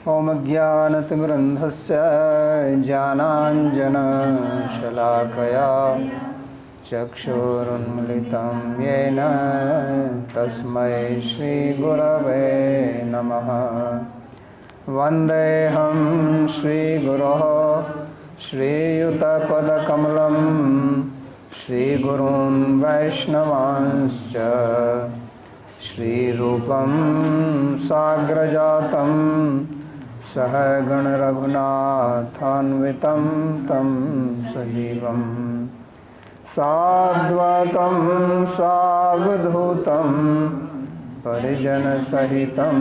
ॐ ज्ञानतिमिरन्धस्य ज्ञानाञ्जनशलाकया चक्षुरुन्मिलितं येन तस्मै श्रीगुरवे नमः। वन्देऽहं श्रीगुरोः श्रीयुतपदकमलं श्रीगुरून् वैष्णवांश्च श्रीरूपं साग्रजातं सहगण रघुनाथान्वितं तं सजीवं साद्वैतं सावधूतं परिजनसहितं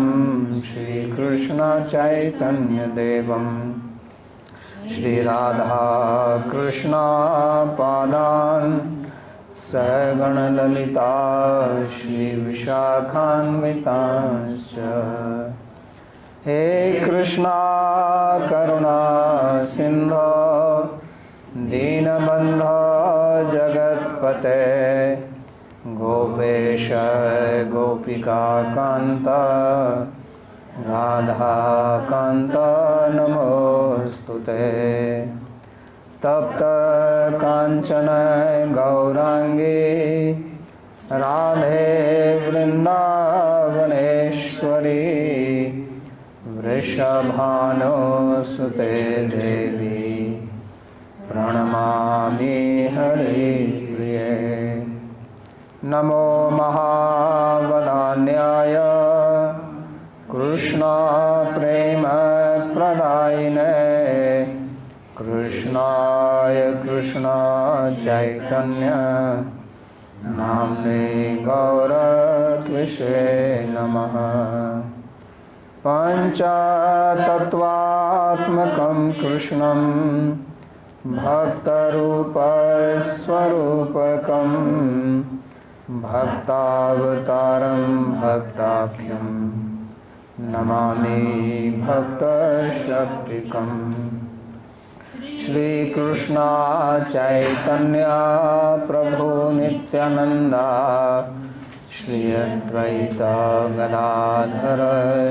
श्रीकृष्ण चैतन्यदेवं श्रीराधा कृष्ण पादान् सहगण ललिता श्रीविशाखान्वितांश्च। हे कृष्णा करुणा सिंधो दीनबन्धो जगत्पते गोपेश गोपिका कान्त राधा कान्त नमोस्तुते। तप्त कांचन गौरांगी राधे वृंदावनेश्वरी वृषभानुसुते देवी प्रणमामि हरिप्रिये। नमो महावदान्याय कृष्ण प्रेम प्रदायिने कृष्णाय कृष्ण चैतन्य नाम्ने गौरत्विषे नमः। पञ्चतत्त्वात्मकं कृष्णं भक्तरूपस्वरूपकं भक्तावतारं भक्ताख्यं नमामि भक्तशक्तिकम्। श्री कृष्ण चैतन्य प्रभु नित्यानंदा श्री अद्वैत गदाधर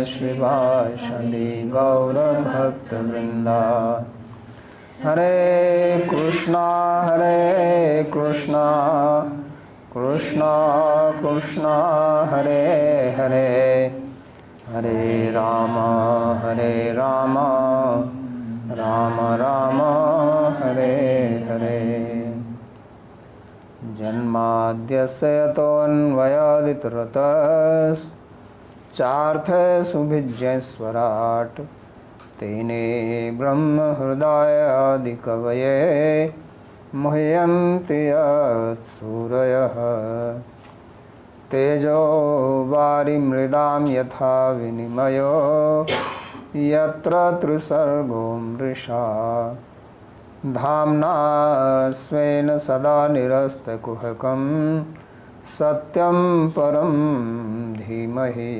श्रीवासदि गौर भक्त वृंदा। हरे कृष्णा कृष्णा कृष्णा हरे हरे हरे राम राम राम हरे हरे। जन्माद्यस्य यतोऽन्वयादितरतश्चार्थसुभिज्ञस्वराट् तेने ब्रह्महृदायादिकवये मुह्यन्ति यत्सूरयः। तेजो वारिमृदां यथा विनिमयो यत्र त्रिसर्गो मृषा धाम्ना स्वेन सदा निरस्तकुहकं सत्यं परं धीमहि।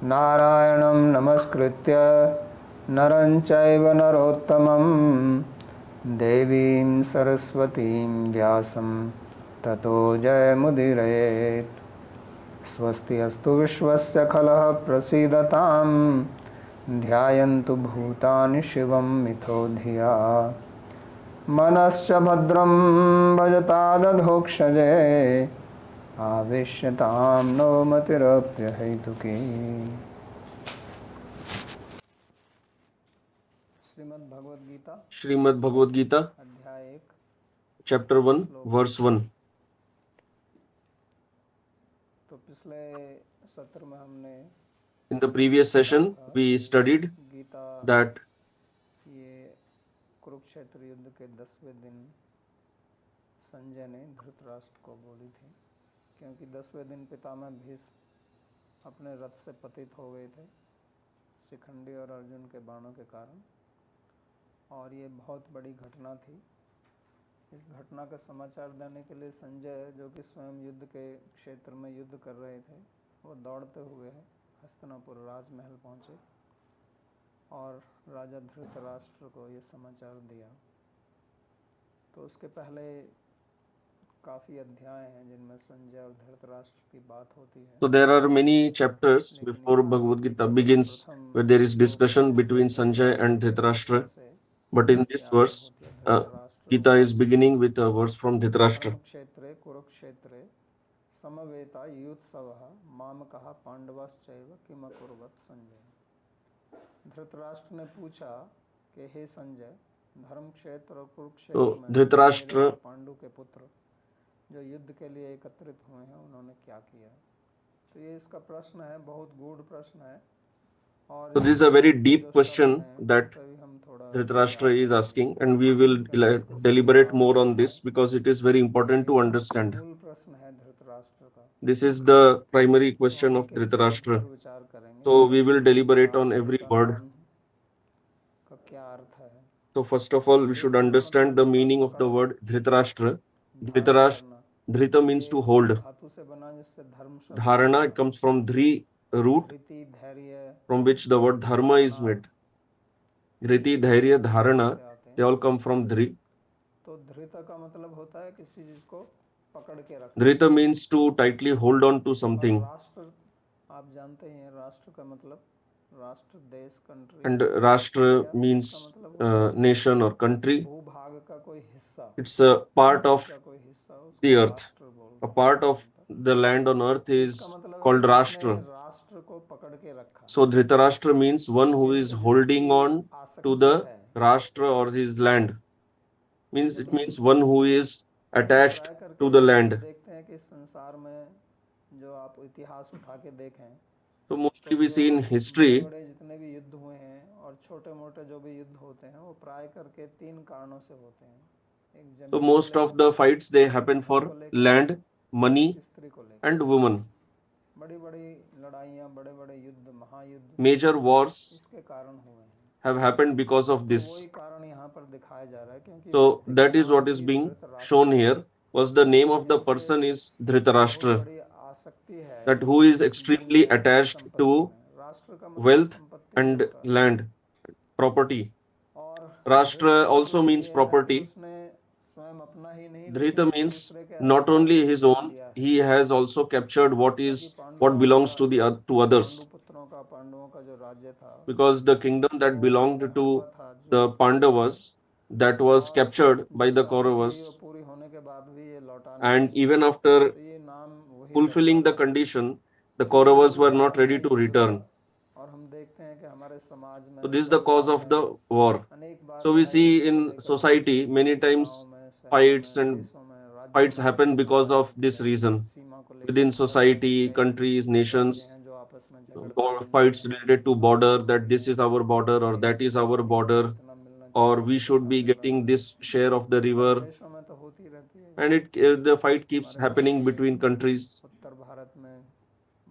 नारायणं नमस्कृत्य नरं चैव नरोत्तमं देवीं सरस्वतीं व्यासं ततो जयमुदीरयेत्। स्वस्ति अस्तु विश्वस्य खलः प्रसीदतां ध्यायन्तु भूतानि शिवं मिथो धिया। मनश्च भद्रं भजतादधोक्षजे आवेश्यतां नो मतिरप्यहैतुकी। श्रीमद् गीता अध्याय 1 चैप्टर 1 वर्स 1। तो पिछले सत्र में हमने In the previous session we studied Gita that ये कुरुक्षेत्र युद्ध के 10वें दिन संजय ने धृतराष्ट्र को बोली थी, क्योंकि 10वें दिन पितामह भीष्म अपने रथ से पतित हो गए थे शिखंडी और अर्जुन के बाणों के कारण, और ये बहुत बड़ी घटना थी। इस घटना का समाचार देने के लिए संजय, जो कि स्वयं युद्ध के क्षेत्र में युद्ध कर रहे थे, वो दौड़ते हुए हस्तिनापुर राजमहल पहुँचे और राजा धृतराष्ट्र को ये समाचार दिया। तो उसके पहले काफी अध्याय हैं जिनमें संजय और धृतराष्ट्र की बात होती है। So there are many chapters before Bhagavad Gita begins where there is discussion between Sanjay and Dhritarashtra. But in this verse, Gita is beginning with a verse from Dhritarashtra. क्षेत्रे कुरुक्षेत्रे समवेता युत्सवः मामकः पांडवाश्चैव किम अकुर्वत संजय। धृतराष्ट्र ने पूछा कि हे संजय, धर्म क्षेत्र और कुरुक्षेत्र में धृतराष्ट्र पांडु के पुत्र जो युद्ध के लिए एकत्रित हुए हैं उन्होंने क्या किया। तो ये इसका प्रश्न है, बहुत गूढ़ प्रश्न है। और So this is a very deep question that Dhritarashtra is asking, and we will deliberate more on this because it is very important to understand. मूल प्रश्न है धृतराष्ट्र का। This is the primary question of Dhritarashtra. विचार करेंगे So we will deliberate on every word. का क्या अर्थ है। So first of all, we should understand the meaning of the word Dhritarashtra. Dhrita means to hold. धातु से बना जिससे धर्म शब्द Dharana, it comes from Dhri root, धृति धैर्य from which the word Dharma is made. Dhriti, Dhairya, Dharana, they all come from Dhri. तो धृत का मतलब होता है किसी चीज को पकड़ के रखना। Dhrita means to tightly hold on to something. राष्ट्र आप जानते हैं, राष्ट्र का मतलब राष्ट्र देश country. And Rashtra means nation or country. भूभाग का कोई हिस्सा। It's a part of the earth. A part of the land on earth is called Rashtra. राष्ट्र को पकड़ के रखा। So Dhritarashtra means one who is holding on to the Rashtra or his land. It means one who is attached to the land. देखते हैं कि संसार में जो आप इतिहास उठा के देखें, So mostly we see in history, बड़े जितने भी युद्ध हुए हैं और छोटे मोटे जो भी युद्ध होते हैं वो प्राय करके 3 कारणों से होते हैं। so most of the fights they happen for land, money and women. बड़ी-बड़ी लड़ाइयाँ, बड़े-बड़े युद्ध, महायुद्ध Major wars इसके कारण हुए हैं। have happened because of this. वही कारण यहाँ पर दिखाया जा रहा है क्योंकि So that is what is being shown here. Was the name of the person is Dhritarashtra, बड़ी आसक्ति है that who is extremely attached to राष्ट्र का wealth and land, property. Rashtra also means property. उसने स्वयं अपना ही नहीं Dhrita means not only his own, he has also captured what belongs to others. पुत्रों का पांडवों का जो राज्य था Because the kingdom that belonged to the Pandavas, that was captured by the Kauravas, पूरी होने के बाद भी ये लौटाने and even after ये नाम वही fulfilling the condition, the Kauravas were not ready to return. और हम देखते हैं कि हमारे समाज में So this is the cause of the war. अनेक बार So we see in society many times fights happen because of this reason. Within society, countries, nations, जो आपस में or fights related to border, that this is our border or that is our border, or we should be getting this share of the river, देशों में तो होती रहती है। and the fight keeps happening between countries. उत्तर भारत में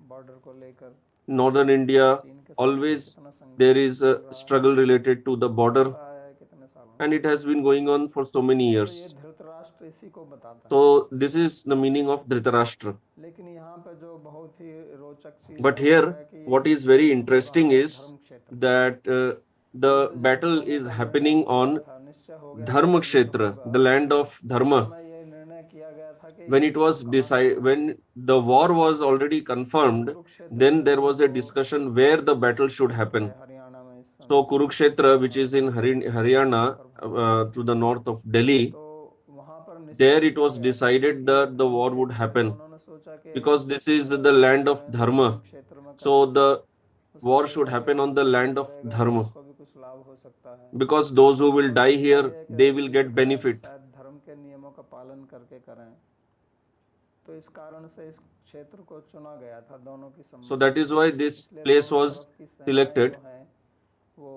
border को लेकर Northern India, always there is a struggle related to the border, कितने सालों and it has been going on for so many ये years. धृतराष्ट्र इसी को बताता है। So this is the meaning of Dhritarashtra. लेकिन यहाँ पे जो बहुत ही रोचक चीज But here, what is very interesting is that the battle is happening on Dharmakshetra, the land of Dharma. ये निर्णय किया गया था कि When it was decided, when the war was already confirmed, then there was a discussion where the battle should happen. Haryana में इस So Kurukshetra, which is in Haryana, to the north of Delhi, तो वहाँ पर there it was decided that the war would happen उन्होंने सोचा कि because this is the land of Dharma. क्षेत्र में So the war should happen on the land of Dharma. को भी कुछ लाभ हो सकता है। Because those who will die here, they will get benefit. शायद धर्म के नियमों का पालन करके करें, तो इस कारण से इस क्षेत्र को चुना गया था दोनों की सम्मति। So that is why this place was selected. वो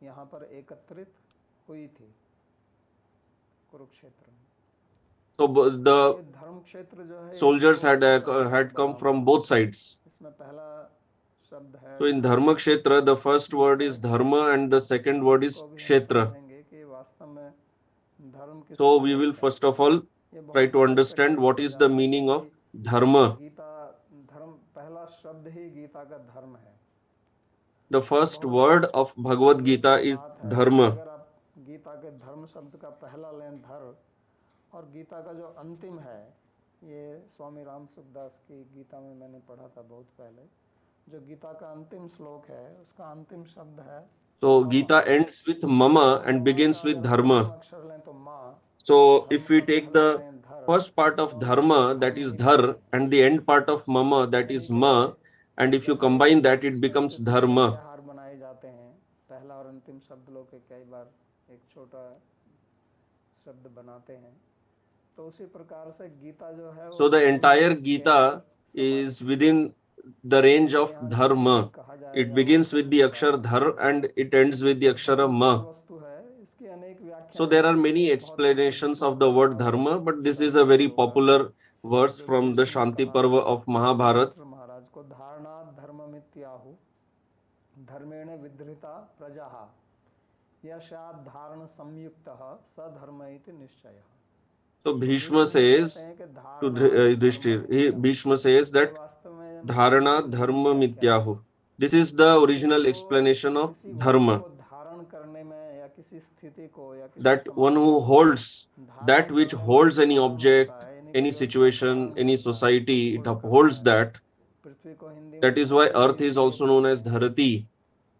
यहाँ पर एकत्रित हुई थी कुरुक्षेत्र में। So the धर्म क्षेत्र जो है soldiers had come from both sides. इसमें पहला शब्द है So in Dharma Kshetra, the first word is Dharma and the second word is Kshetra. कि वास्तव में धर्म किस So we will first of all try to understand what is the meaning of Dharma. Gita धर्म पहला शब्द ही गीता का धर्म है। The first word of Bhagavad Gita is Dharma. अगर आप गीता के धर्म शब्द का पहला लें धर्म और गीता का जो अंतिम है, ये स्वामी राम सुखदास की गीता में मैंने पढ़ा था बहुत पहले, जो गीता का अंतिम श्लोक है उसका अंतिम शब्द है So मम। Gita ends with mama तो and मम begins का with अगर dharma. प्रथम अक्षर लें तो माँ, So धर्म if we का take पहला the लें धर, first part of दोनों dharma, that धर्म is ही dhar, होते हैं। and the end part of mama, that यानी is कि ma, and if you जैसे combine that, it becomes संस्कृति में dharma. त्योहार मनाए जाते हैं, पहला और अंतिम शब्द लोग के कई बार एक छोटा शब्द बनाते हैं, तो उसी प्रकार से गीता जो है वो So the धर्म entire के Gita is समाहित है। within the range तो of यहाँ जो dharma. भी कहा It जाएगा वो begins with the धर्म akshar होगा। dhar and it ends with the और akshara धर्म ma. क्या वस्तु है, इसकी अनेक So व्याख्याएं there are हैं। many एक बहुत प्रसिद्ध explanations of श्लोक the है word हमारे dharma, but this is सभी a very लोगों का, popular verse जो from the युधिष्ठिर ने Shanti कहा Parva था of Mahabharat. युधिष्ठिर महाराज को, धारणात् धर्ममित्याहु धर्मेण विधृता प्रजाः यशात् धारण संयुक्तः स धर्म इति निश्चयः। So तो Bhishma भीष्म जी कहते says हैं कि to धारणात् Yudhishthir, धर्ममित्याहु, Bhishma says ये that वास्तव में dharana बिल्कुल गलत dharma व्याख्या है। mityahu. This is the original जिसको explanation of किसी वस्तु dharma. को धारण करने में या किसी स्थिति को या किसी That one समाधि who को holds, धारण that which करने में holds any धारण object, होता है, यानी कि any जो इसका situation, धारण any करता है, society, it होल्ड करता upholds है। that. पृथ्वी को हिंदी में That is why धरती भी earth is इसीलिए also known बोलते as हैं। dharati.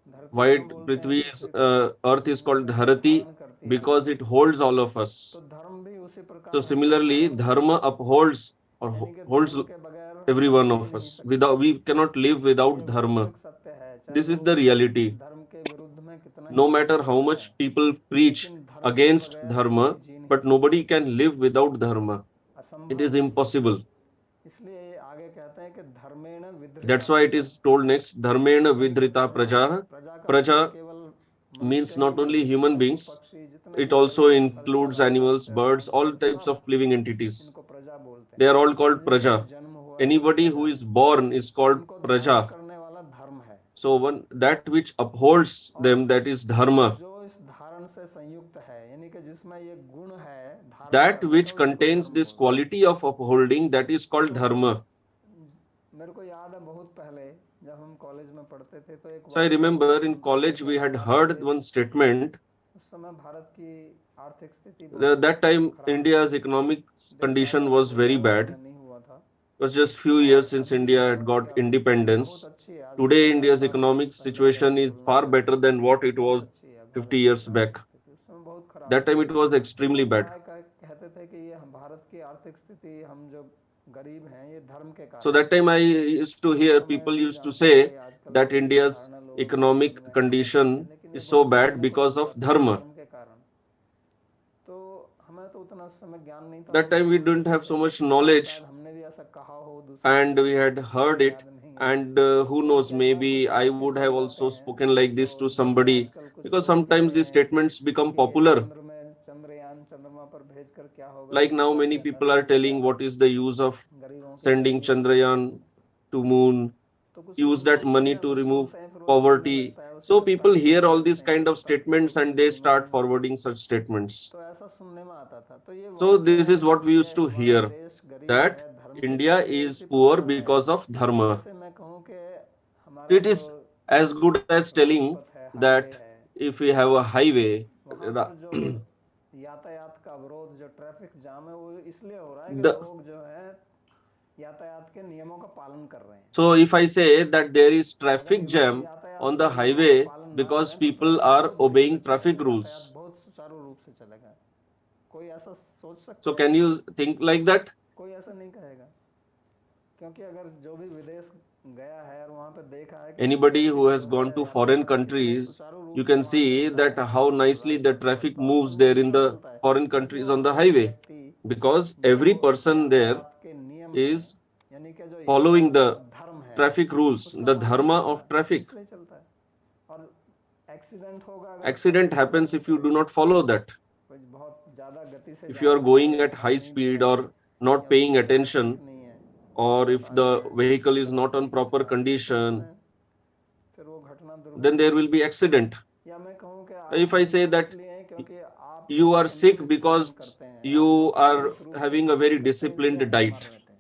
धरती Why क्यों बोलते हैं Prithvi is, पृथ्वी को, earth is वो called कैसे dharati? धारण करती है Because हमें। it holds all of us. तो धर्म भी उसी So प्रकार हमको similarly, धारण dharma करता है, upholds or यानी कि holds धर्म के बगैर every हम one जी of नहीं us. सकते। Without, we cannot live ये without dharma. वास्तविक सत्य है, चाहे This is लोग the reality. धर्म के विरुद्ध में कितना ही No कुछ matter how बोल much लें, people preach लेकिन धर्म के against बगैर dharma, कोई जी नहीं but सकता, nobody can live without dharma. It असंभव is है। impossible. इसलिए ये आगे कहते हैं कि धर्मेण विधृता That's why it प्रजा। is told next, dharmena यानी कि vidhrita प्रजा, praja. प्रजा का Praja मतलब केवल means मनुष्य ही not only नहीं, human पशु beings, पक्षी जितने it भी also परिवार includes परिवार animals, करते हैं, birds, काम all करते हैं, types of सब living entities. इनको प्रजा बोलते They हैं। are all called जिसका praja. भी जन्म हुआ है वो भी Anybody प्रजा who है। is born is तो called इनको praja. धारण करने वाला धर्म है, So one that which upholds them, that is dharma. जो इस धारण से संयुक्त है, यानी कि जिसमें ये गुण है धारण That करने which का, उसी को contains धर्म this बोलते हैं। quality of upholding, that is called dharma. मेरे को याद है बहुत पहले जब हम कॉलेज में पढ़ते थे तो एक So I वाक्य हम remember in सुनते थे college कि we had भारत heard देश, one statement. उस समय भारत की आर्थिक स्थिति बहुत That time खराब India's थी, economic देश condition आज़ाद was अभी very उस bad. समय नहीं हुआ था। It was just few years और since अभी भी India had भारत की got आर्थिक स्थिति बहुत independence. अच्छी है, आज से Today 50 India's साल economic पहले अगर situation हम is तुलना far करें better than what it बहुत was अच्छी है 50 भारत की years आर्थिक back. स्थिति, उस समय बहुत खराब That थी। time it was तो extremely लोग bad. कहते थे कि ये भारत की आर्थिक स्थिति, हम जो गरीब हैं ये धर्म के So कारण that है। time I used to hear तो मैं people नहीं used to जानता say कि आजकल that ऐसी India's धारणा लोगों के economic मन में है या नहीं है, condition लेकिन ये is so बहुत bad सुनने को because मिलता of था कि dharma. धर्म के कारण। तो हमें तो उतना उस समय ज्ञान नहीं था, That हम time we सुनते didn't have थे, so much शायद knowledge हमने भी ऐसा कहा हो दूसरों and को, we had heard मुझे it. याद नहीं है। And who लेकिन knows, कई बार maybe कुछ I वाक्य would चल have जाते also हैं, spoken like तो this to जैसे somebody, आजकल कुछ because लोग कह sometimes रहे these हैं statements become कि popular. चंद्रयान चंद्रमा पर भेजकर क्या होगा, Like now पृथ्वी many के अंदर people are रहने telling क्या है, what is the use of गरीबों की sending जिंदगी अच्छी होगी Chandrayaan इसमें। to moon, तो कुछ लोग use that बोलते money हैं, to कुछ remove सुनते हैं, फिर वो चलने poverty. लगता है, उसी So पे people ट्रक hear जाने all लगते these हैं, kind जब of तक statements कोई and कुछ they सीमा start नहीं होती। forwarding such statements. तो ऐसा सुनने में आता था। तो ये So वाक्य this is what we ये used to हमारा hear, देश गरीब that है धर्म के India कारण, ये is उसी poor प्रकार है because of dharma. जैसे मैं कहूँ कि हमारा It जो is as good as telling Rajpath है, हाईवे that है, if we have a highway, वहाँ पर जो यातायात का अवरोध, जो ट्रैफिक जाम है, वो इसलिए हो रहा है कि the लोग जो है यातायात के नियमों का पालन कर रहे हैं। so if I say that there is अगर traffic ये लोग jam यातायात on के the नियमों का highway पालन ना because करें तो people ट्रैफिक are बहुत बढ़िया से obeying traffic चलेगा, rules. यातायात बहुत सुचारू रूप से चलेगा। कोई ऐसा सोच सकता So है? can you think like that? कोई ऐसा नहीं कहेगा, क्योंकि अगर जो भी विदेश गया है और वहाँ पे देखा है कि Anybody who ट्रैफिक has जो gone है to foreign यातायात कितने countries, सुचारू you रूप से can वहाँ see चलता that है how nicely the राजपथ पर। traffic तो moves there असंभव in क्यों the चलता है? foreign क्योंकि countries on वहाँ the का highway, व्यक्ति because जो every person there यातायात के नियम है, is यानी कि जो following यातायात the का धर्म है, traffic rules, उसका the पालन dharma करता of है, traffic. इसलिए चलता है। और एक्सीडेंट होगा अगर उसका Accident कोई पालन happens नहीं if you do करेगा, not follow that. कोई बहुत ज़्यादा गति से If जा you are रहा going है, at high ध्यान नहीं दे speed रहा है, or not या paying उसमें attention, ट्रैफिक नहीं है, or if गाड़ी the में vehicle is not on चलाते proper चलाते तो condition, उसमें फिर वो घटना then दुर्घटना there will होगी। be accident. या मैं कहूँ कि आप If I say बीमार that इसलिए हैं क्योंकि आप you are sick अनुशासित जीवन because करते हैं, आप you बहुत are नियमित रूप से having a भोजन very करते हैं, इसलिए disciplined आप बीमार diet, रहते हैं।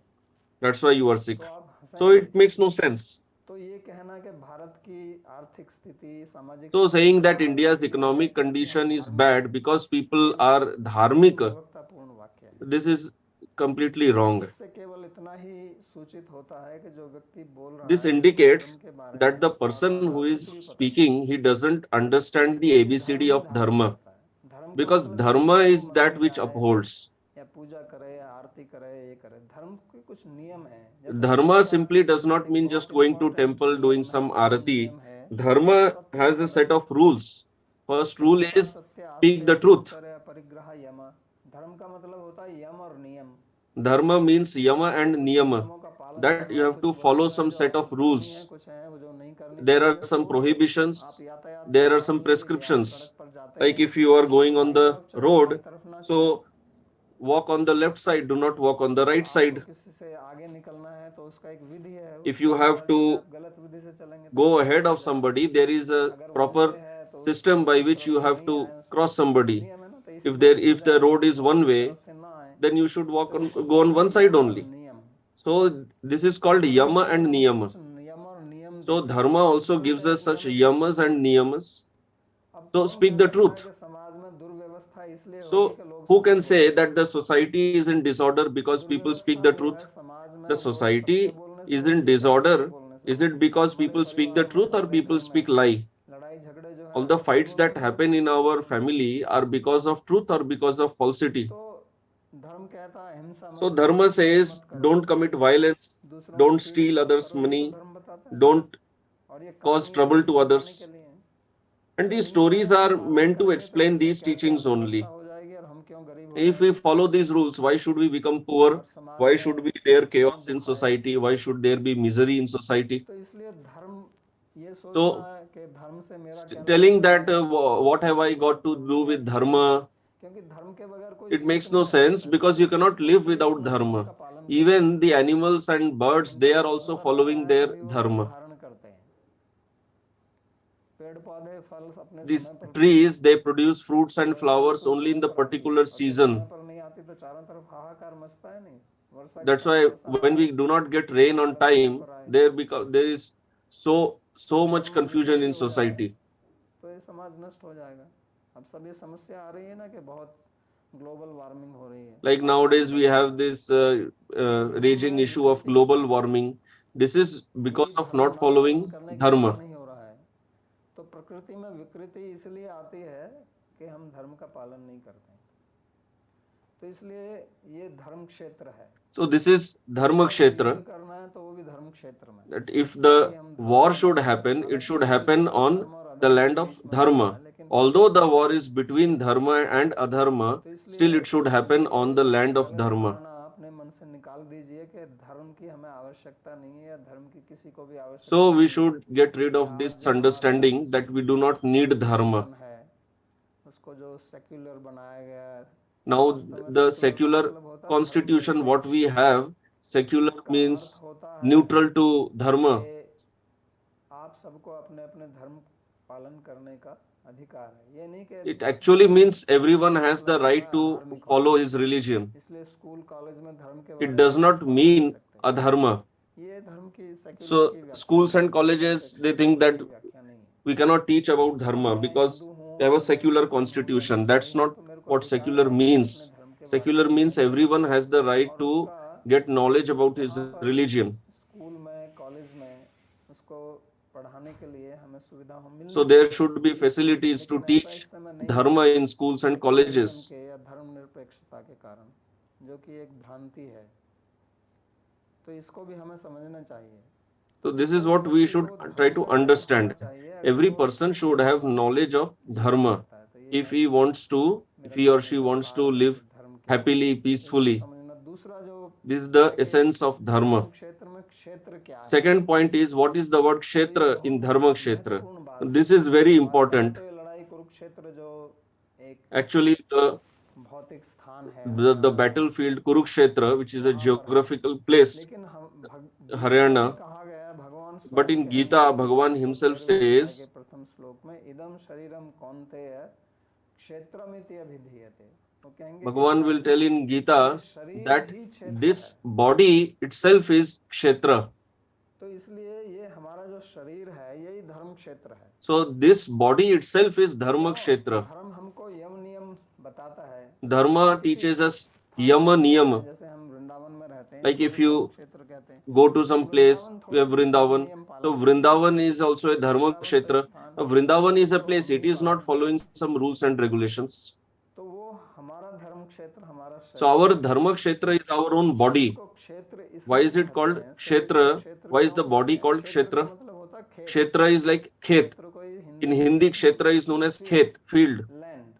that's why you are sick. तो आप So हंसेंगे। it makes no sense. तो ये कहना कि भारत की आर्थिक स्थिति, सामाजिक So स्थिति saying that खराब India's इसलिए है economic क्योंकि हम condition is धार्मिक bad हैं, because people ये are बहुत dharmic, मूर्खतापूर्ण वाक्य है। this is completely wrong. इससे केवल इतना ही सूचित होता है कि जो व्यक्ति बोल रहा This है indicates धर्म के बारे that में the person आधा who आधा is कुछ भी पता नहीं। speaking, he doesn't understand the कोई ABCD धर्म of ही धारण dharma, करता है। धर्म का because मतलब ये dharma नहीं कि is वो that मंदिर which जाए upholds. या पूजा करे या आरती करे ये करे। धर्म के कुछ नियम है, जैसे Dharma धर्म का simply does not एक mean बहुत just going to important temple, doing नियम है, some प्रथम arati. नियम है Dharma सत्य has a set पालन। of rules. First rule अहिंसा is सत्य speak the आस्तेय truth. ब्रह्मचर्य परिग्रह यम। धर्म का मतलब होता है यम और नियम। Dharma means yama and कुछ niyama, नियमों का पालन that करना, you have कुछ to follow वस्तुएं some जो set आपको of करनी है, rules. कुछ हैं वो जो नहीं करनी There चाहिए। are जैसे some रोड आप prohibitions. यातायात There में are मान some लीजिए कि आप prescriptions. सड़क पर जाते Like हैं if you are तो going on दाईं the तरफ चले, बाईं road, तरफ ना चले। so walk on the left side, do not walk on the और right आपको side. किसी से आगे निकलना है तो उसका एक विधि है, If उसके you have अनुसार यदि to आप गलत विधि से चलेंगे तो go हादसा ahead हो of जाएगा। somebody, there is a अगर वन proper वे है तो system by उस which तरफ you से have नहीं to आए, उसमें cross somebody. नियम है ना। तो इस If तरफ से if the जाए road is one और उस way, तरफ से ना आए, then you should walk तो on, इसको go on बोलते one हैं side यम और only. नियम। So this is called धर्म yama केवल and हमको niyama. कुछ नियम और नियम So देते dharma हैं। also धर्म gives का us एक such नियम है yamas सत्य। and niyamas. अब So कौन speak कह the सकता है truth. कि समाज में दुर्व्यवस्था इसलिए होगी So कि लोग who सत्य can say बोलते that हैं? the society is in disorder because people speak दुर्व्यवस्था the जो है truth? समाज में The वो सत्य society बोलने से is in होती है या झूठ disorder. बोलने से Is होती it है? because हमारे people speak the परिवार में, truth or हमारे people घर speak में lie? लड़ाई झगड़े जो है All the झूठ fights बोलने that से होते happen हैं, in सत्य our बोलने से family are because of truth or because of falsity. तो धर्म कहता है हिंसा मत So करो, dharma क्रोध says मत करो, don't commit violence, दूसरों को don't पीड़ित steal मत others' करो, ये तो money, धर्म बताता है। don't और ये cause कहानियां trouble भी to समझाने के others. लिए हैं। And तो these इन्हीं में stories हम are पालन meant to करेंगे तो explain इससे these कैसे teachings अव्यवस्था only. हो जाएगी और हम क्यों गरीब हो If we जाएंगे follow these rules, why should we become poor? और समाज Why should में be there क्यों chaos in दुख आएगा। society? Why should there be misery in society? तो इसलिए धर्म ये सोचना So है कि धर्म से मेरा क्या लेना telling देना that है, what have I got to do ये with असंभव है। dharma, क्योंकि धर्म के बगैर कोई it जीवित makes no नहीं रह sense सकता है। because you cannot किसी live पशु भी without अपने धर्म dharma. का पालन करता है। Even the animals and birds, उनका they are जब also अवसर आता following है their तभी वो रूप dharma. धारण करते हैं। पेड़ पौधे फल अपने These समय पर trees, they produce fruits तो and वैसे ही flowers ऋतु only in समय the पर आती है particular और जब समय season. पर नहीं आती तो चारों तरफ हाहाकार मचता है। नहीं, वर्षा के That's समय why वर्षा ना when आए, we do not get rain on भूस्खलन समय time, पर आए। there is so much धर्म confusion विकृति in हो जाए society. तो ये समाज नष्ट हो जाएगा। अब सब ये समस्या आ रही है ना कि बहुत ग्लोबल वार्मिंग हो रही है, Like तापमान nowadays, बढ़ we रहा have है। this धर्म raging में issue of विकृति का global कारण है। warming. This is because यही of धर्म not ना पालन following करने के dharma. कारण ही हो रहा है। तो प्रकृति में विकृति इसलिए आती है कि हम धर्म का पालन नहीं करते हैं। तो इसलिए ये धर्म क्षेत्र है। So this is dharma युद्ध kshetra. करना है तो वो भी धर्म क्षेत्र में, That if क्योंकि the हम धर्म war का should पालन करें। happen, it should हालांकि ये happen युद्ध on धर्म और the अधर्म land के of बीच में होता dharma. है, लेकिन Although the war is between dharma and adharma, तो still इसलिए it should happen ये on the land of गलत dharma. धारणा अपने मन से निकाल दीजिए कि धर्म की हमें आवश्यकता नहीं है या धर्म की किसी को भी आवश्यकता So we नहीं है। should get rid of आज this जो हमारा understanding that we do not need dharma. Constitution है उसको जो सेक्युलर बनाया गया है, Now वास्तव में the सेक्युलर का secular मतलब होता है constitution what we धर्मनिरपेक्ष, have, secular जिसका means अर्थ होता है neutral to dharma. कि आप सबको अपने अपने धर्म पालन करने का अधिकार है। ये नहीं कि It actually means सबका everyone धर्म has the अलग right होगा, to अधार्मिक होगा। follow his religion. इसलिए स्कूल कॉलेज में धर्म के It बारे does में आप not कुछ पढ़ा नहीं mean सकते। adharma. ये धर्म की सेक्युलर So की व्याख्या schools नहीं and है, colleges, they धर्मनिरपेक्षता think that की व्याख्या नहीं है। we cannot teach about अब dharma मैं because हिंदू हूँ, we have a मैं secular मुसलमान हूँ, मैं constitution. That's ईसाई हूँ, not तो मेरे को what अधिकार secular है कि मैं means. अपने धर्म के बारे Secular में means पढ़ूँ everyone has the right और to उसका get knowledge about his वहाँ पर religion. स्कूल में कॉलेज में उसको पढ़ाने के लिए हमें सुविधा मिलनी So there चाहिए। should be facilities to लेकिन ऐसा teach इस समय नहीं dharma है in schools and secularism colleges. के या धर्मनिरपेक्षता के कारण, जो कि एक भ्रांति है। तो इसको भी हमें समझना चाहिए। So this is what we should try to understand. Every person should have knowledge of dharma if he wants to, if he or she wants to live happily, peacefully. दूसरा जो This is the essence of dharma. क्षेत्र में क्षेत्र क्या है, Second point is what is the word kshetra in dharma kshetra. महत्वपूर्ण बात This is very important. तो ये लड़ाई कुरुक्षेत्र जो एक Actually, भौतिक स्थान है, the battlefield Kurukshetra, which is a geographical place, लेकिन Haryana. कहा गया है भगवान But in Gita, Bhagavan himself says, प्रथम श्लोक में इदम शरीरम कौन्तेय क्षेत्रमिति अभिधीयते। वो कहेंगे Bhagavan will tell in Gita that this body itself is kshetra. तो इसलिए ये हमारा जो शरीर है यही धर्म क्षेत्र है। So this body itself is dharma kshetra. धर्म हमको यम नियम बताता है। Dharma teaches us yama niyama. जैसे हम वृंदावन में रहते हैं, Like इसको if भी you धर्म क्षेत्र कहते हैं। go to some place, Vrindavan you have थोड़े कुछ Vrindavan. नियम So पालन Vrindavan is also a Dharma Vrindavan तो Kshetra. स्थान Now, है, Vrindavan is a तो place, हम it ही is not पालन following करते हैं। some rules and regulations. तो वो हमारा धर्म क्षेत्र, हमारा So our शरीर है। Dharma Kshetra is our own body. उसको क्षेत्र Why इसलिए is it कहते called हैं, शरीर को Kshetra? क्षेत्र Why is क्यों the body कहते हैं? called क्षेत्र का Kshetra? मतलब होता है खेत। Kshetra is like khet. क्षेत्र को ही In हिंदी में Hindi, कहते हैं Kshetra is known as field, khet, field, land,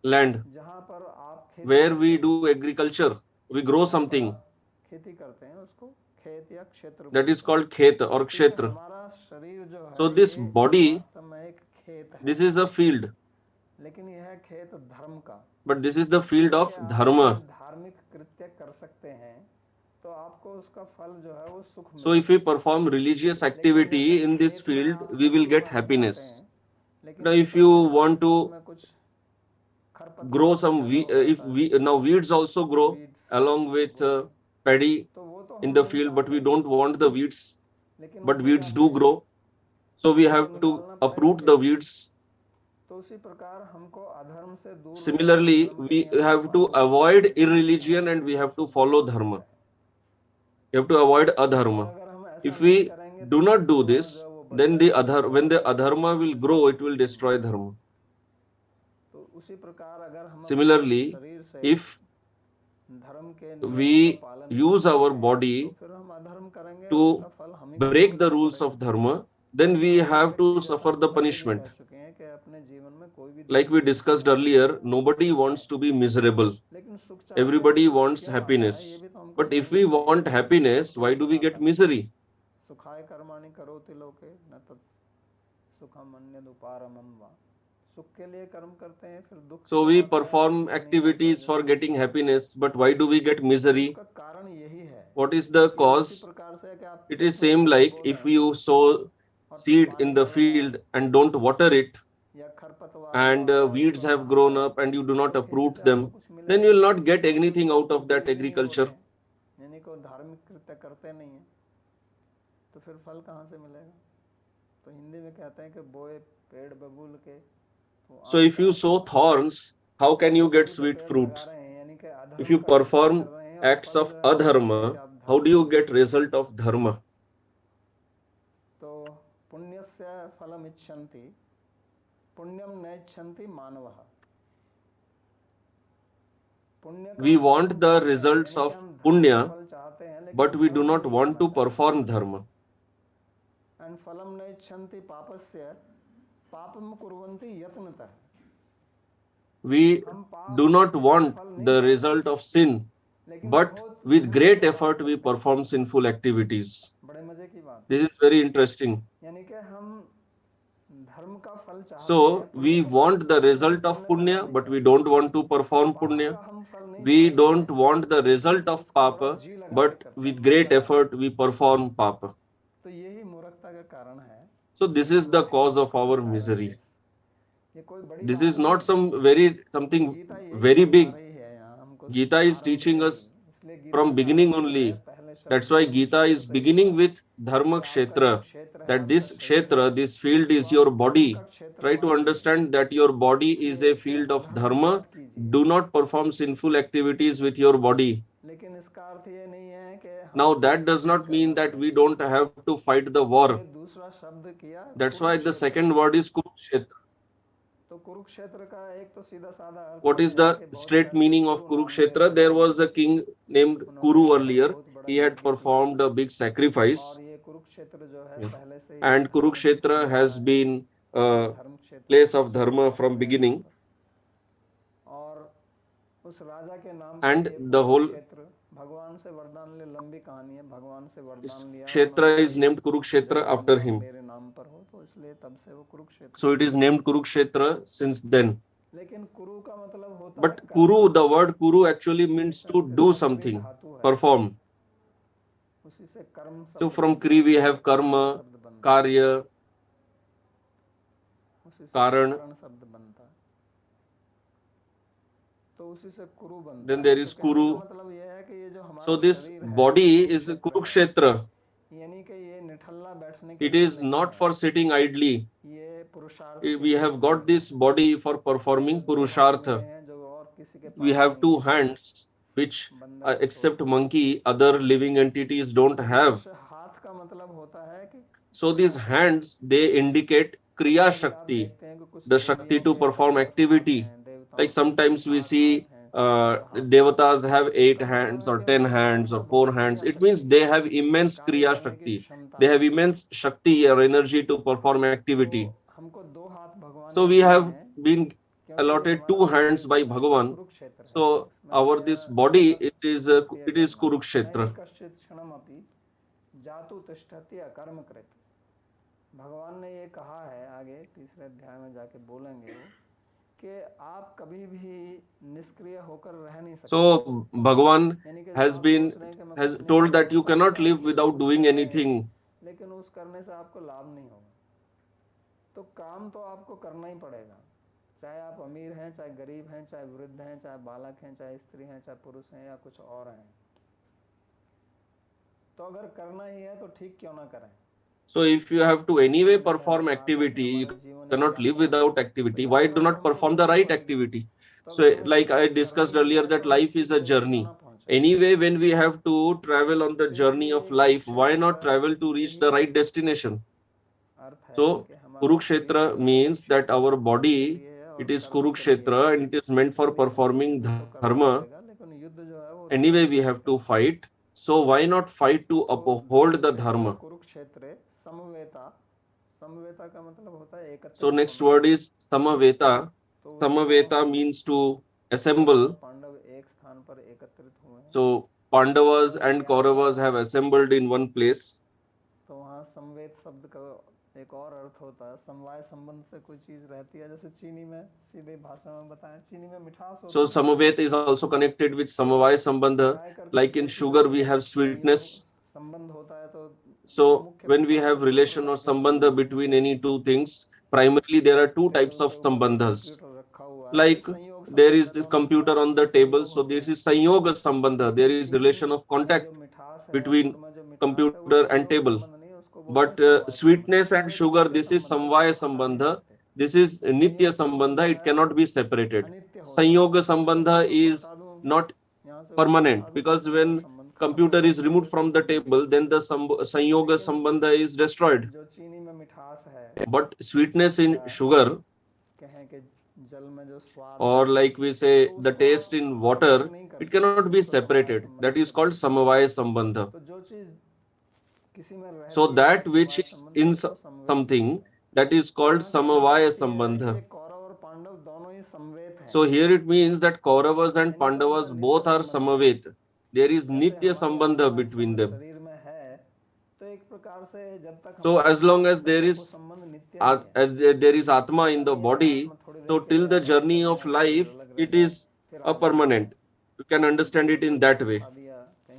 land, जहाँ पर आप खेती where करते we हैं, do agriculture, we grow जहाँ पर something. आप खेती करते हैं, उसको खेत या क्षेत्र That is बोलते हैं। called khet or तो ये kshetra. हमारा शरीर जो है, So this ये body, वास्तव में एक खेत है, this is a field, लेकिन यह है खेत धर्म का। but this is the field यानी of कि आप dharma. कोई धार्मिक कृत्य कर सकते हैं, तो आपको उसका फल जो है वो सुख So if we perform religious लेकिन activity जैसे in this खेत में field, आप we will फसल get उगाना happiness. चाहते हैं, लेकिन Now if फसल you के want साथ-साथ to में कुछ grow खरपतवार some पैदा हो if जाता है, we now weeds also grow weeds along जिसको with बोलते हैं, paddy तो वो तो in हम the नहीं field, but we चाहते, don't want the weeds, लेकिन वो but हो weeds जाते do हैं, grow. So we तो have उनको to निकालना पड़ेगा uproot खेत the से। weeds. तो उसी प्रकार हमको अधर्म से दूर रहकर Similarly, धर्म के we नियमों का have to पालन करना avoid चाहिए, irreligion हमारा and we क्षेत्र have to शुद्ध follow होता dharma. है। You have to avoid और adharma. अगर हम ऐसा If नहीं we करेंगे do तो not फिर do धर्म जो this, है वो then the बढ़ेगा, when the बढ़ेगा। adharma will grow, it will destroy dharma. तो उसी प्रकार अगर हम अपने Similarly, शरीर से if धर्म के नियमों का we पालन नहीं use our करते हैं, तो body फिर हम अधर्म करेंगे, to उसका फल हम ही को break the भुगतना rules पड़ेगा। of dharma, then we और एक have to व्यक्ति, जैसा suffer हम the पहले भी punishment. कह चुके हैं, कि अपने जीवन में कोई भी Like we दुख नहीं discussed चाहता earlier, है, nobody सुख wants है, to be miserable. लेकिन सुख चाहते Everybody हैं तो wants क्यों आता है, happiness. ये भी तो हमको But if समझना we चाहिए want कि happiness, सुख why क्यों do we आता get है। misery? सुखाय कर्माणि करोति लोके न तत् सुखम अन्यदुपारमं वा। सुख के लिए कर्म करते हैं, फिर दुख So क्यों we आता है, perform सुख नहीं आता activities जब for हम getting चाहते हैं। happiness, but why do we get तो misery? उसका कारण यही है What is the कि उसी cause? प्रकार से कि आप It खेत is में same बीज like बो if रहे you हैं sow और फिर seed पानी in the पड़ रहा है, field and don't water it, या खरपतवार जो and आता है weeds उसको have नहाता grown है, up and you do तो not खेती uproot से them, आपको कुछ then मिलेगा you will नहीं, not get anything out क्योंकि of that बीज नहीं agriculture. बोते, यानी कोई धार्मिक कृत्य करते नहीं है, तो फिर फल कहाँ से मिलेगा। तो हिंदी में कहते हैं कि बोए पेड़ बबूल के, तो So if you sow thorns, how can you get बबूल का sweet पेड़ fruit? लगा रहे हैं, यानी कि If अधर्म you का कृत्य कर perform रहे हैं, और acts फल of जो है वो चाहते हैं कि adharma, आप how धर्म do you करें। get result of dharma? तो पुण्यस्य फलम इच्छन्ति पुण्यम न इच्छन्ति मानवः। पुण्य का We फल want हम the चाहते हैं, results यानी of कि हम धर्म का punya, फल चाहते हैं, लेकिन but हम we do धर्म not नहीं want करना to चाहते। perform dharma. एंड फलम न इच्छन्ति पापस्य पापम कुर्वन्ति यत्नतः। We हम पाप do not का want फल नहीं the चाहते, result of sin, लेकिन but बहुत with मेहनत great से पाप effort we करते हैं। perform sinful activities. बड़े मजे की बात, This is very interesting. यानी कि हम धर्म का फल चाहते हैं, So पुण्य we का फल want the चाहते हैं, result of पुण्य करना punya, नहीं but we चाहते। don't want to perform पाप punya. का हम फल नहीं We चाहते don't हैं, want the result of उसको बड़ा papa, जी लगा के but करते हैं, with मन great लगा effort के। we perform papa. तो यही मूर्खता का कारण है। So this is the cause of our misery. ये कोई बड़ी This बात is not नहीं some something गीता यही very समझा big. रही है यहाँ हमको Gita is आरंभ teaching से ही, us इसलिए गीता from का beginning आरंभ जो है only. पहले शब्द That's why धर्म Gita क्षेत्र is से ही beginning हुआ, with Dharma कि आपका जो Kshetra. क्षेत्र है, That आपका this शरीर Kshetra, है, this field इसको is your आप धर्म का body. क्षेत्र Try to मानिए, understand that your body is इसलिए a इससे field of अधर्म Dharma. मत कीजिए। Do not perform sinful activities with your body. लेकिन इसका अर्थ ये नहीं है कि Now हमको that does युद्ध नहीं not mean करना that we चाहिए, don't have to fight the war. इसलिए दूसरा शब्द किया That's why the Kurukshetra. second word is Kurukshetra. तो कुरुक्षेत्र का एक तो सीधा साधा अर्थ What ये is है the कि बहुत straight पहले meaning कुरु of नाम के Kurukshetra? राजा There थे, was a king named उन्होंने Kuru यहाँ पर earlier. बहुत बड़ा He had यज्ञ किया, performed a big sacrifice, और ये कुरुक्षेत्र जो है yeah. पहले से ही And धर्म स्थल Kurukshetra रहा has है, been a इसलिए धर्म क्षेत्र place of Kurukshetra dharma from कहते हैं यहाँ beginning. पर। और उस राजा के नाम पर And ये the whole कुरुक्षेत्र, भगवान से वरदान ले, लंबी कहानी है, भगवान से वरदान लिया Kshetra उन्होंने, is named Kurukshetra जब after वृंदावन him. मेरे नाम पर हो, तो इसलिए तब से वो Kurukshetra. So it is named Kurukshetra since then. लेकिन कुरु का मतलब होता है But Kuru, the word Kuru actually means to do Sanskrit something, धातु है, perform. उसी से कर्म So शब्द from बनता Kri है, we have कारण karma, शब्द बनता है, karya, उसी से कारण, कारण शब्द बनता है, तो उसी से कुरु बनता then है। there तो is कहने का Kuru. मतलब यह है कि ये जो हमारा So this शरीर है, body ये is कुरुक्षेत्र है, Kurukshetra. यानी कि ये निठल्ला बैठने के It लिए is नहीं not है, for sitting idly. ये पुरुषार्थ के We लिए have है। got this body for ये performing जो दो हाथ मिले Purushartha. हैं, जो और किसी के We पास have नहीं two है, hands which except monkey, other living entities don't have. हाथ का मतलब होता है कि So these hands, they indicate Kriya Shakti, the Shakti to perform activity. Like sometimes we see Devatas have 8 hands or 10 hands or 4 hands. It means they have immense Kriya Shakti. They have immense Shakti or energy to perform activity. हमको दो हाथ भगवान So ने we दिए have हैं been क्योंकि ये allotted हमारा 2 hands शरीर by जो है वो Bhagavan. कुरुक्षेत्र है। So इसमें our यह this body, सतत it is कर्म। Kurukshetra. नैव कश्चित् क्षणमपि जातु तिष्ठति अकर्म कृत। भगवान ने ये कहा है, आगे तीसरे अध्याय में जाके बोलेंगे वो, कि आप कभी भी निष्क्रिय होकर रह नहीं सकते। So Bhagavan यानी कि has आप been सोच रहे हैं कि मैं has कुछ नहीं told that you करूंगा, cannot आप live कुछ without doing कर रहे हैं, anything. लेकिन उस करने से आपको लाभ नहीं होगा। तो काम तो आपको करना ही पड़ेगा, चाहे आप अमीर हैं, चाहे गरीब हैं, चाहे वृद्ध हैं, चाहे बालक हैं, चाहे स्त्री हैं, चाहे पुरुष हैं या कुछ और हैं। तो अगर करना ही है तो ठीक क्यों ना करें। So if you have to anyway perform activity, you cannot live without activity. Why do not perform the right activity? So like I discussed earlier that life is a journey. Anyway, when we have to travel on the journey of life, why not travel to reach the right destination? So Kurukshetra means that our body, it is Kurukshetra and it is meant for performing dharma. Anyway, we have to fight. So why not fight to uphold the dharma? Kurukshetra समवेता, समवेता का मतलब होता है एकत्रित। So next word is samaveta. Samaveta means to assemble. Pandav एक स्थान पर एकत्रित हुए हैं। So Pandavas and Kauravas have assembled in one place. तो वहाँ समवेत शब्द का एक और अर्थ होता है, समवाय संबंध से कोई चीज रहती है, जैसे चीनी में, सीधे भाषा में बताएं, चीनी में मिठास होती है। So Samaveta is also connected with Samavaya Sambandha. Like in sugar, we have sweetness. संबंध होता है तो So when we have relation or sambandha between any two things, primarily there are two types of sambandhas. Like there is this computer on the table, so this is sanyoga sambandha. There is relation of contact between computer and table. But sweetness and sugar, this is samvaya sambandha. This is nitya sambandha. It cannot be separated. Sanyoga sambandha is not permanent, because when computer is removed from the table, then the sanyoga sambandha is destroyed. But sweetness in sugar, or like we say the taste in water, it cannot be separated. That is called samavaya sambandha. So that which is in something, that is called samavaya sambandha. So here it means that Kauravas and Pandavas both are samavet. There is nitya sambandha between them. So as long as there is Atma in the body, so till the journey of life, it is a permanent. You can understand it in that way.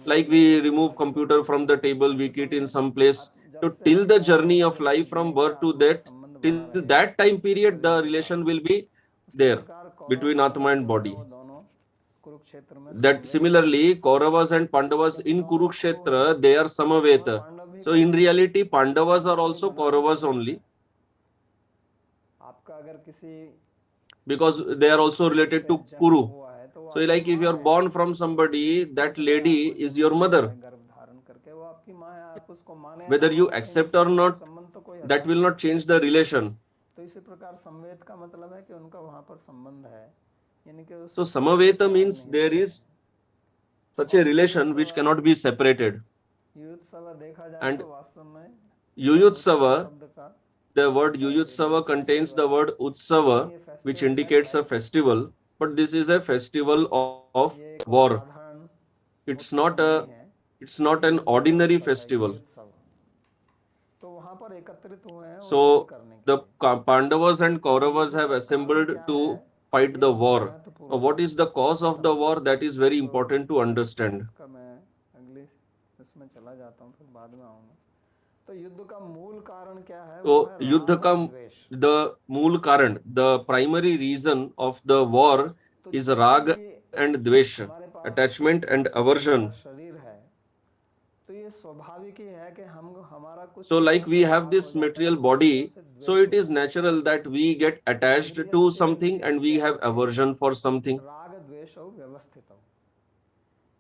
Like we remove computer from the table, we keep it in some place. So till the journey of life from birth to death, till that time period, the relation will be there between Atma and body. That similarly, Kauravas and Pandavas in Kurukshetra, they are Samaveta. So in reality, Pandavas are also Kauravas only, because they are also related to Kuru. So like if you are born from somebody, that lady is your mother. Whether you accept or not, that will not change the relation. So Samaveta means there is such a relation which cannot be separated. And Yuyutsava, the word Yuyutsava contains the word Utsava, which indicates a festival, but this is a festival of war. It's not an ordinary festival. So the Pandavas and Kauravas have assembled to fight the war. Now, what is the cause of the war? That is very important to understand. So Yuddha ka, the mool karan, the primary reason of the war is Raga and dwesha, attachment and aversion. So like we have this material body, so it is natural that we get attached to something and we have aversion for something.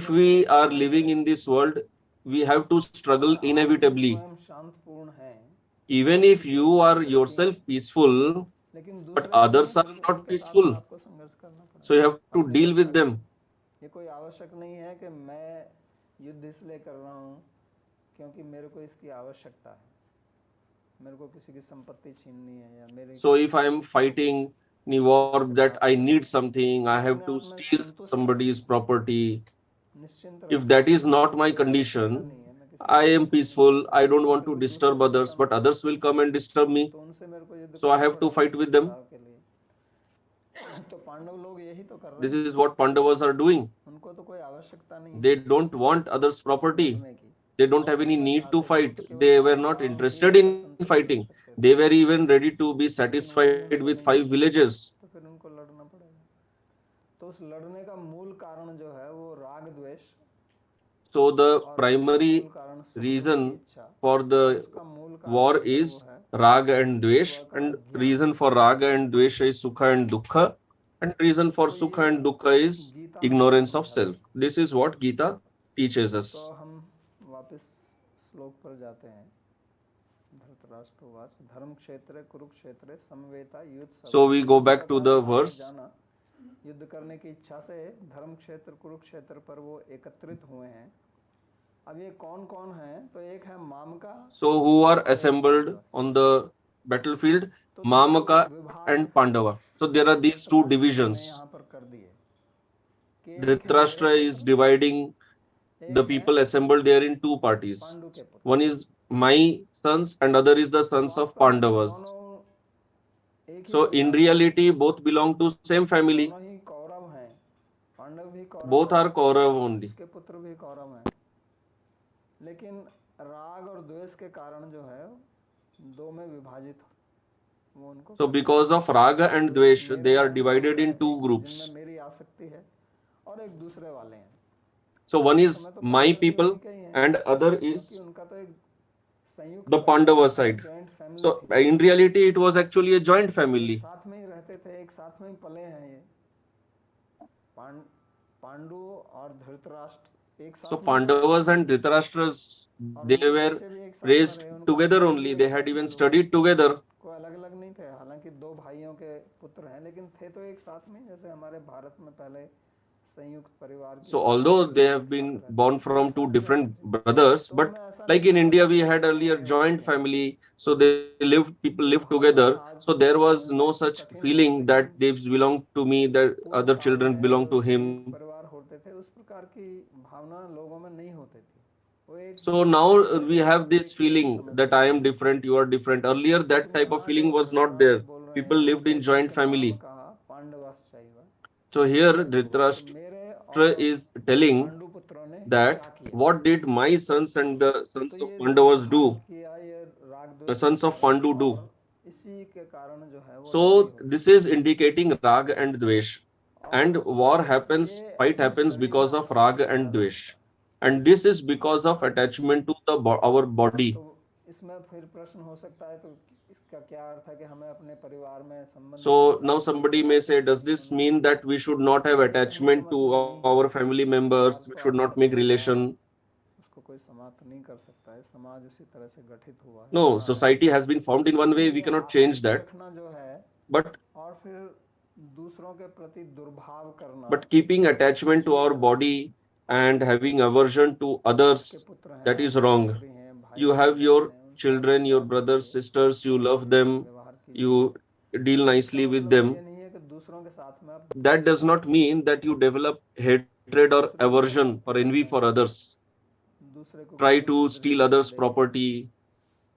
if we are living in this world, we have to struggle हम inevitably. स्वयं शांतपूर्ण हैं, even if you are yourself peaceful, लेकिन but दूसरे जो others हैं are not उनके साथ peaceful, आपको संघर्ष करना पड़ेगा so you have to अपनी deal रक्षा with के them. लिए। ये कोई आवश्यक नहीं है कि मैं युद्ध इसलिए कर रहा हूँ क्योंकि मेरे को इसकी आवश्यकता है, मेरे को किसी की संपत्ति छीननी है या मेरे So if I am fighting in a war that I need something, I have अपने to आप में steal संतुष्ट somebody's रहना, property. निश्चिंत If रहना that is कि not मेरे my को कोई आवश्यकता condition, नहीं है, मैं किसी I को am कुछ नहीं peaceful, मांगता, I don't want फिर to कुछ दूसरों disturb से others, बचाना but others will come and disturb me. तो उनसे मेरे को युद्ध So I करना have to पड़ेगा fight with them. बचाव के लिए। तो पांडव लोग यही तो कर रहे This हैं, is what Pandavas are doing. उनको तो कोई आवश्यकता नहीं है They don't want others' property. लड़ने की, They don't have any वो need to चाहते थे fight. तो केवल They were 5 not गांव ही interested in लेकर संतुष्ट हो fighting. सकते They थे, were even ready to be लेकिन वही satisfied उनको with नहीं 5 villages. तो फिर उनको लड़ना पड़ेगा। तो उस लड़ने का मूल कारण जो है वो राग द्वेष, So the और उसका primary मूल कारण सुख दुख की reason इच्छा, for और the उसका मूल war कारण जो है is वो है Raga and Dvesh, स्व का and अज्ञान। reason for Raga and Dvesha is Sukha and Dukkha, and reason for तो Sukha ये and Dukkha is गीता हमको ignorance of समझाती self. है। This is what Gita teaches तो us. हम वापस श्लोक पर जाते हैं। धृतराष्ट्रवाच धर्म क्षेत्र कुरुक्षेत्र समवेता युद्ध सभा। So we go इस back to प्रकार the महाराज verse. जाना युद्ध करने की इच्छा से धर्म क्षेत्र कुरुक्षेत्र पर वो एकत्रित हुए हैं। अब ये कौन कौन है, तो एक है मामका, So who are और एक assembled Pandav. on the battlefield? तो Mamaka विभाग and Pandava. So there are these two Dhritarashtra जी ने divisions. यहाँ पर कर दिए कि एक है मेरे Dhritarashtra is पुत्र, dividing the एक है people assembled there in two parties. Pandu के पुत्र। One is my sons and other is the तो sons of वास्तव में Pandavas. दोनों एक ही So in परिवार के reality, हैं, both belong to same family. दोनों ही कौरव हैं, पांडव भी कौरव Both है, are Kaurav only. उसके पुत्र भी कौरव हैं, लेकिन राग और द्वेष के कारण जो है दो में विभाजित वो उनको So कर because दिया। of Raga and तो एक Dvesh, मेरे they are हैं divided पवित्र in two एक groups. जिनमें मेरी आसक्ति है, और एक दूसरे वाले हैं। So one वास्तव is में तो my पांडव भी people उन्हीं के ही हैं, and other क्योंकि is उनका तो एक संयुक्त the परिवार Pandava था, side. जॉइंट फैमिली So थी, in reality, it was actually a joint एक family. साथ में ही रहते थे, एक साथ में ही पले हैं ये पांडु और धृतराष्ट्र एक So साथ में ही रहे Pandavas and Dhritarashtra's, और they उनके were बच्चे भी एक साथ में raised रहे, उनका together परिवार भी only. एक They had साथ में even हुआ, studied together. कोई अलग अलग नहीं थे। हालांकि दो भाइयों के पुत्र हैं, लेकिन थे तो एक साथ में, जैसे हमारे भारत में पहले संयुक्त परिवार की So दो although फैमिली they एक have साथ been रहते born थे, from एक two साथ ही रहते different थे। brothers, तो but उनमें ऐसा like नहीं in था India, कि we एक had ही earlier हो joint सके। family, so they lived, people ये lived भावना together. आज So there was समझना no इसको such कठिन है, feeling that लेकिन they belong to me, that पूर्व other काल children में belong जो to him. संयुक्त परिवार होते थे उस प्रकार की भावना लोगों में नहीं होती थी। वो एक So now we परिवार have को this एक ही feeling समझते that I थे। am different, you are different. Earlier, that लेकिन type of यहाँ जो feeling was not Dhritarashtra there. बोल रहे People हैं वो lived in कहते हैं joint कि माम family. कहा पांडवाश्चैव, So here कि Dhritarashtra मेरे और is telling पांडु पुत्रों ने that क्या किया। what did my sons and the sons तो of ये जो Pandavas विभाग do, किया, ये राग the द्वेष के sons of कारण, Pandu do. और इसी के कारण जो है वो लड़ाई So होती this is indicating Raga and Dvesh. है। And और war happens, ये fight अपने happens शरीर में because of आसक्ति Raga के and कारण Dvesh. होता है। And this is because of attachment to the our body. तो इसमें फिर प्रश्न हो सकता है, तो इसका क्या अर्थ है कि हमें अपने परिवार में संबंध So नहीं now रखने somebody चाहिए, may आपस say, में does नहीं this होना mean चाहिए? that we should not have तो ये कहने का attachment to मतलब नहीं है। our family members? बात We को should आप not make कठिन होगा, relation. उसको कोई समाप्त नहीं कर सकता है। समाज उसी तरह से गठित हुआ है, No, बना है। society has been formed in one way. लेकिन We ये cannot change आसक्ति that. रखना जो है, But और फिर दूसरों के प्रति दुर्भाव करना, but keeping attachment to ये our जो है, body and having aversion to आपके others, पुत्र हैं, that is आपकी wrong. पुत्री हैं, भाई You हैं, have बहन your हैं, उनसे आप children, your प्यार brothers, कीजिए sisters, you और love उनके them, साथ व्यवहार कीजिए। you deal इसका nicely with मतलब them. ये नहीं है कि दूसरों के साथ में आप That द्वेष does not रखें, mean that you develop hatred or दूसरे की aversion or संपत्ति envy हड़पें, for others. दूसरे को Try कठिन to की steal दृष्टि से others' देखें, property,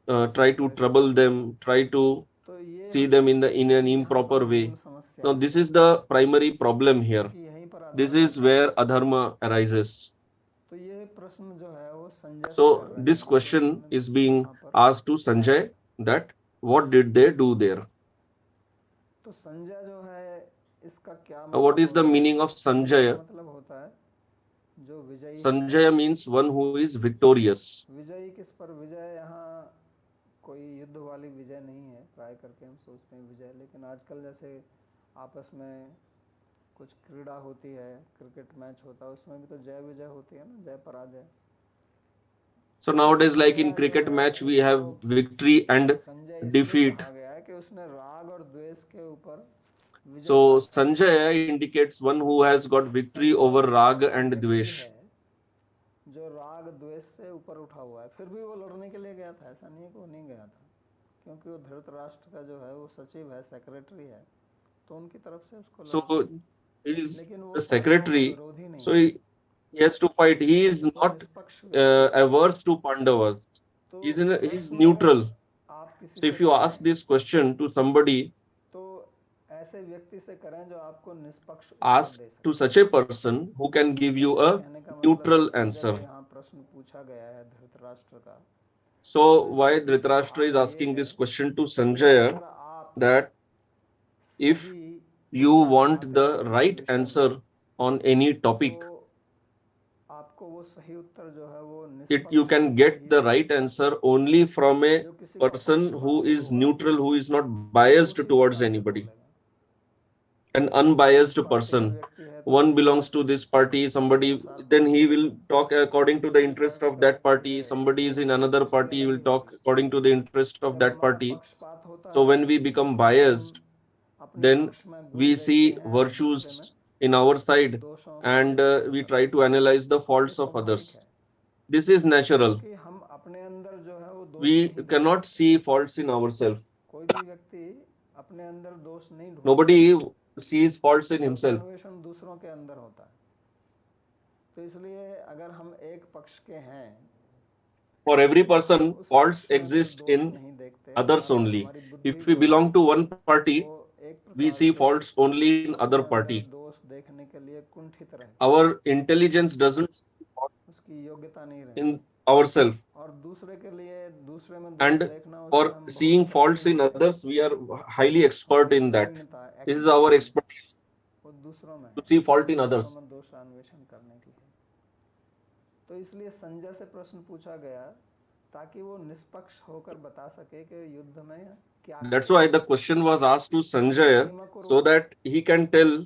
दूसरों try को to द्वेषित trouble करें। them, try to तो ये see them in in an यहाँ पर improper मूल way. समस्या Now है, this is the primary problem here. क्योंकि यहीं पर This अधर्म is where adharma arises. तो ये प्रश्न जो है वो संजय से So कर रहे this हैं, तो question उन्होंने is being यहाँ पर asked to Sanjay that what did they do there? तो संजय जो है इसका क्या Now, what मतलब is the होता है? meaning of संजय का Sanjaya? मतलब होता है जो विजयी है। Sanjaya means one who is victorious. विजयी किस पर? विजय यहाँ कोई युद्ध वाली विजय नहीं है, प्राय करके हम सोचते हैं विजय, लेकिन आजकल जैसे आपस में कुछ क्रीड़ा होती है, क्रिकेट मैच होता है, उसमें भी तो जय विजय होती है ना, जय पराजय। So nowadays, like in cricket match, we have victory and Sanjay इसलिए defeat. कहा गया है कि उसने राग और द्वेष के ऊपर विजय So प्राप्त की। Sanjaya indicates one who has got victory Sanjay over एक Raga ऐसा and व्यक्ति Dvesh. है जो राग द्वेष से ऊपर उठा हुआ है। फिर भी वो लड़ने के लिए गया था, ऐसा नहीं है कि वो नहीं गया था, क्योंकि वो धृतराष्ट्र का जो है वो सचिव है, सेक्रेटरी है, तो उनकी तरफ से उसको So लड़ना, he is लेकिन वो the पांडवों का secretary. विरोधी नहीं So है, he has to fight. He is वो not निष्पक्ष व्यक्ति है। averse to Pandavas. तो He's प्रश्न अगर neutral. आप किसी So से if you ask करें this question to somebody, तो ऐसे व्यक्ति से करें जो आपको निष्पक्ष उत्तर ask दे to सके। such a person who can give you मेरे a कहने का मतलब neutral संजय answer. को यहाँ प्रश्न पूछा गया है धृतराष्ट्र का, So तो why इसके पीछे Dhritarashtra is भाव ये asking है this question to कि Sanjaya, अगर आप that if सही you उत्तर want चाहते the हैं किसी right विषय answer में, on any तो topic, आपको वो सही उत्तर जो है वो you निष्पक्ष can व्यक्ति get he the they right सकता है, answer only from a जो किसी का person who पक्षपाती is होगा neutral, who is not वो biased उसी towards प्रकार से anybody. बोलेगा। An अगर कोई unbiased इस पार्टी का person, व्यक्ति है तो one वो उस belongs to party this party, के somebody, अनुसार then बात he will करेगा, talk according to the दूसरी interest पार्टी of का that व्यक्ति party, है somebody तो is in उसकी another कुछ ही party, he अलग will ही talk होगी। according to the interest of जब that हमारा party. पक्षपात होता So है when we become तो हम biased, अपने then पक्ष में we गुण see देखते हैं और दूसरे में virtues in our side, दोषों का and विवेचन we करते try to हैं। analyze the ये faults of स्वाभाविक others. है, This is natural. क्योंकि हम अपने अंदर जो है वो दोष We नहीं ढूंढ cannot सकते। see faults in ourselves. कोई भी व्यक्ति अपने अंदर दोष नहीं ढूंढ Nobody सकता, sees faults in दोष का himself. अन्वेषण दूसरों के अंदर होता है। तो इसलिए अगर हम एक पक्ष के हैं For every तो हम person, उस faults पक्ष में अंदर exist दोष in नहीं देखते, others हमारा only. हमारी बुद्धि If we जो है belong to one वो party, एक we प्रकार see से faults only in अपने other अंदर party. दोष देखने के लिए कुंठित रहती है, Our intelligence doesn't see faults उसकी योग्यता नहीं रहती, in ourselves, और दूसरे के लिए दूसरे में दोष and देखना उसमें for हम बहुत seeing faults प्रावीण in होते हैं। others, we are highly expert हमारी in that. प्रवीणता, This is our expertise expertise, वो दूसरों में to है, see fault in दूसरों others. में दोषान्वेषण करने की है। तो इसलिए संजय से प्रश्न पूछा गया ताकि वो निष्पक्ष होकर बता सके कि युद्ध में क्या That's करेगा। why the question was asked to Sanjaya, किम कुरु, so that he can tell अब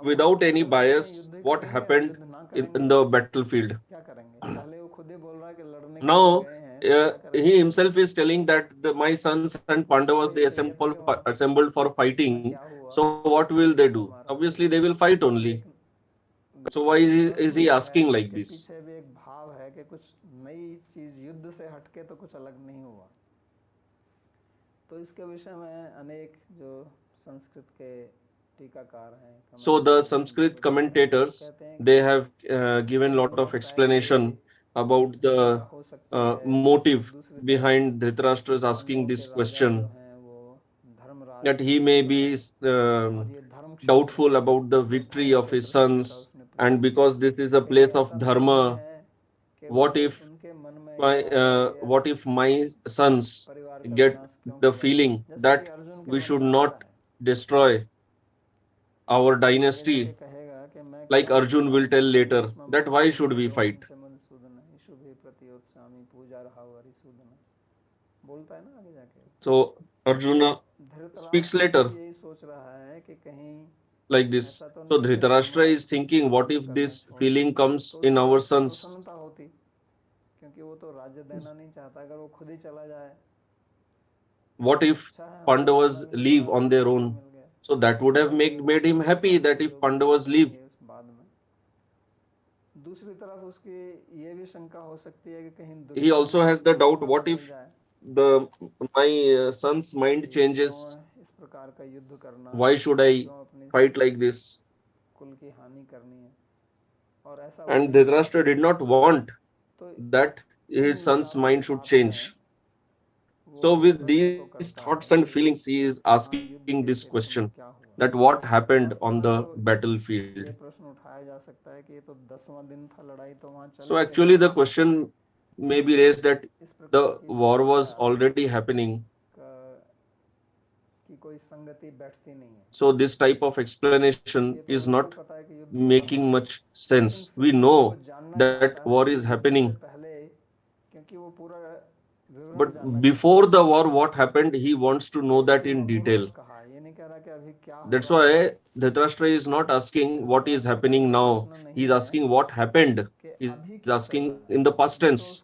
हम without क्या any कर सकते हैं, bias युद्ध ही what करेंगे या happened युद्ध ना in करेंगे, the battlefield. क्या करेंगे। पहले वो खुद ही बोल रहा है कि लड़ने के लिए Now गए हैं तो क्या he करेंगे। himself is telling that my sons and Pandavas, they assembled for युद्ध में fighting. क्या हुआ, So what will they do? हमारा Obviously they will fight only. एक So why is प्रश्न he जो है asking like उसके this? पीछे भी एक भाव है कि कुछ नई चीज युद्ध से हटके तो कुछ अलग नहीं हुआ। तो इसके विषय में अनेक जो संस्कृत के टीकाकार हैं, So the commentators हैं, Sanskrit वो commentators, कहते हैं they कि have given इसकी lot of परिभाषा है कि explanation ये about शंका the हो सकती है। motive दूसरी तरफ behind Dhritarashtra's asking पांडवों के this राजा जो question, हैं वो धर्मराज that हैं, he may मित्र be हैं, और ये धर्म क्षेत्र doubtful है, about the इसलिए victory धर्म of his क्षेत्र शब्द का sons, उसने and प्रयोग किया। because this is a कहीं place of ऐसा तो नहीं dharma, है कि वो what if उनके मन में ये आया कि what if my sons परिवार का get विनाश क्यों the किया, feeling जैसे कि that अर्जुन के we मन should में आता not है। destroy our आगे जाके dynasty, कहेगा कि मैं like क्यों Arjun will tell later, that why should we fight? पूजा रहा वरिसूदन बोलता है ना आगे जाके। So Arjuna speaks Dhritarashtra later भी यही सोच रहा है कि कहीं like this. ऐसा तो So नहीं है कि Dhritarashtra Dharmaraj is thinking, what युद्ध if करना this छोड़ feeling दें, comes तो in उसमें our उसको sons? प्रसन्नता होती, क्योंकि वो तो राज्य देना नहीं चाहता। अगर वो खुद ही चला जाए, What if अच्छा है हमारा Pandavas अपना भी leave थोड़ा on their मौका own? मिल गया। So that would have आगे made him वो happy, that बाकी if लोग Pandavas leave. करेंगे उस बाद में। दूसरी तरफ उसकी ये भी शंका हो सकती है कि कहीं He also has the doubt, दुश्मन what मिल if जाए, my son's mind कि changes? क्यों इस प्रकार का युद्ध करना, Why should I क्यों अपनी fight like this? कुल की हानि करनी है, और ऐसा वो And नहीं चाहता। Dhritarashtra did not want तो that इन his son's विचारों के mind should साथ change. में So वो with प्रश्न these को करता thoughts है and कि feelings, he is वहाँ asking युद्ध this के क्षेत्र में question, क्या हुआ। that what happened वास्तव on में the तो ये battlefield. प्रश्न उठाया जा सकता है कि ये तो 10वां दिन था लड़ाई, तो वहाँ चल So ही actually रही the थी। question may be raised that इस प्रकार the की war was व्याख्या already happening. की कोई संगति बैठती नहीं है। So this type of explanation ये तो is उनको भी not पता है कि युद्ध हो रहा making है, much लेकिन sense. फिर We भी वो know जानना that चाहता है war कि is युद्ध से happening, पहले, क्योंकि वो पूरा विवरण but जानना before चाहता the war, what happened, he wants to है। know इसलिए that in प्रेमपूर्वक detail. कहा, ये नहीं कह रहा रहा कि अभी क्या हो That's रहा है, why Dhritarashtra is not asking what is happening now. He is asking what happened. He is asking in the past tense.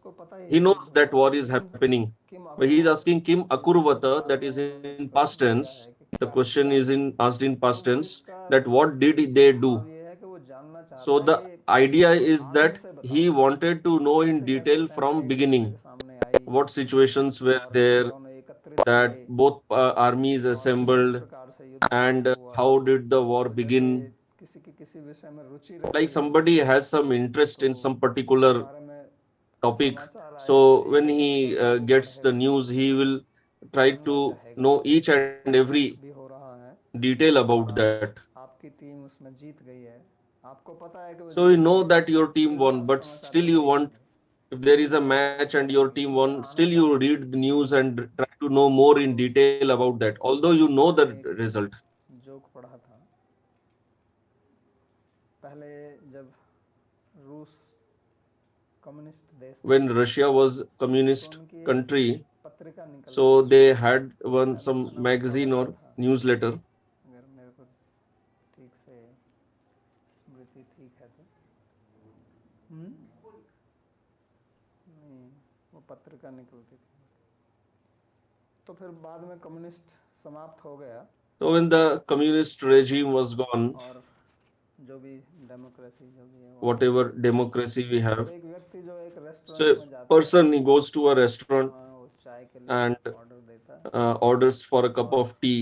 He knows that war is happening. But he is asking Kim Akurvata, that is in past tense. The question is asked in past tense, that what did they do? So the idea is that he wanted to know in detail from beginning what situations were there, that both armies assembled, and how did the war begin. Like somebody has some interest in some particular topic, so when he gets the news, he will try to know each and every detail about that. So you know that your team won, but still you want, if there is a match and your team won, still you read the news and try to know more in detail about that, although you know the result. Joke पढ़ा था पहले जब रूस communist देश When Russia was communist country, पत्रिका निकलती so they had one some magazine or newsletter. अगर मेरे को ठीक से स्मृति ठीक है तो नहीं, वो पत्रिका निकलती थी। तो फिर बाद में कम्युनिस्ट समाप्त हो गया So when the communist regime was gone, और जो भी डेमोक्रेसी जो भी है वो whatever democracy we have, एक व्यक्ति जो एक so रेस्टोरेंट में a जाता person, he goes to a restaurant है वो चाय के लिए and ऑर्डर देता है orders for a cup of tea,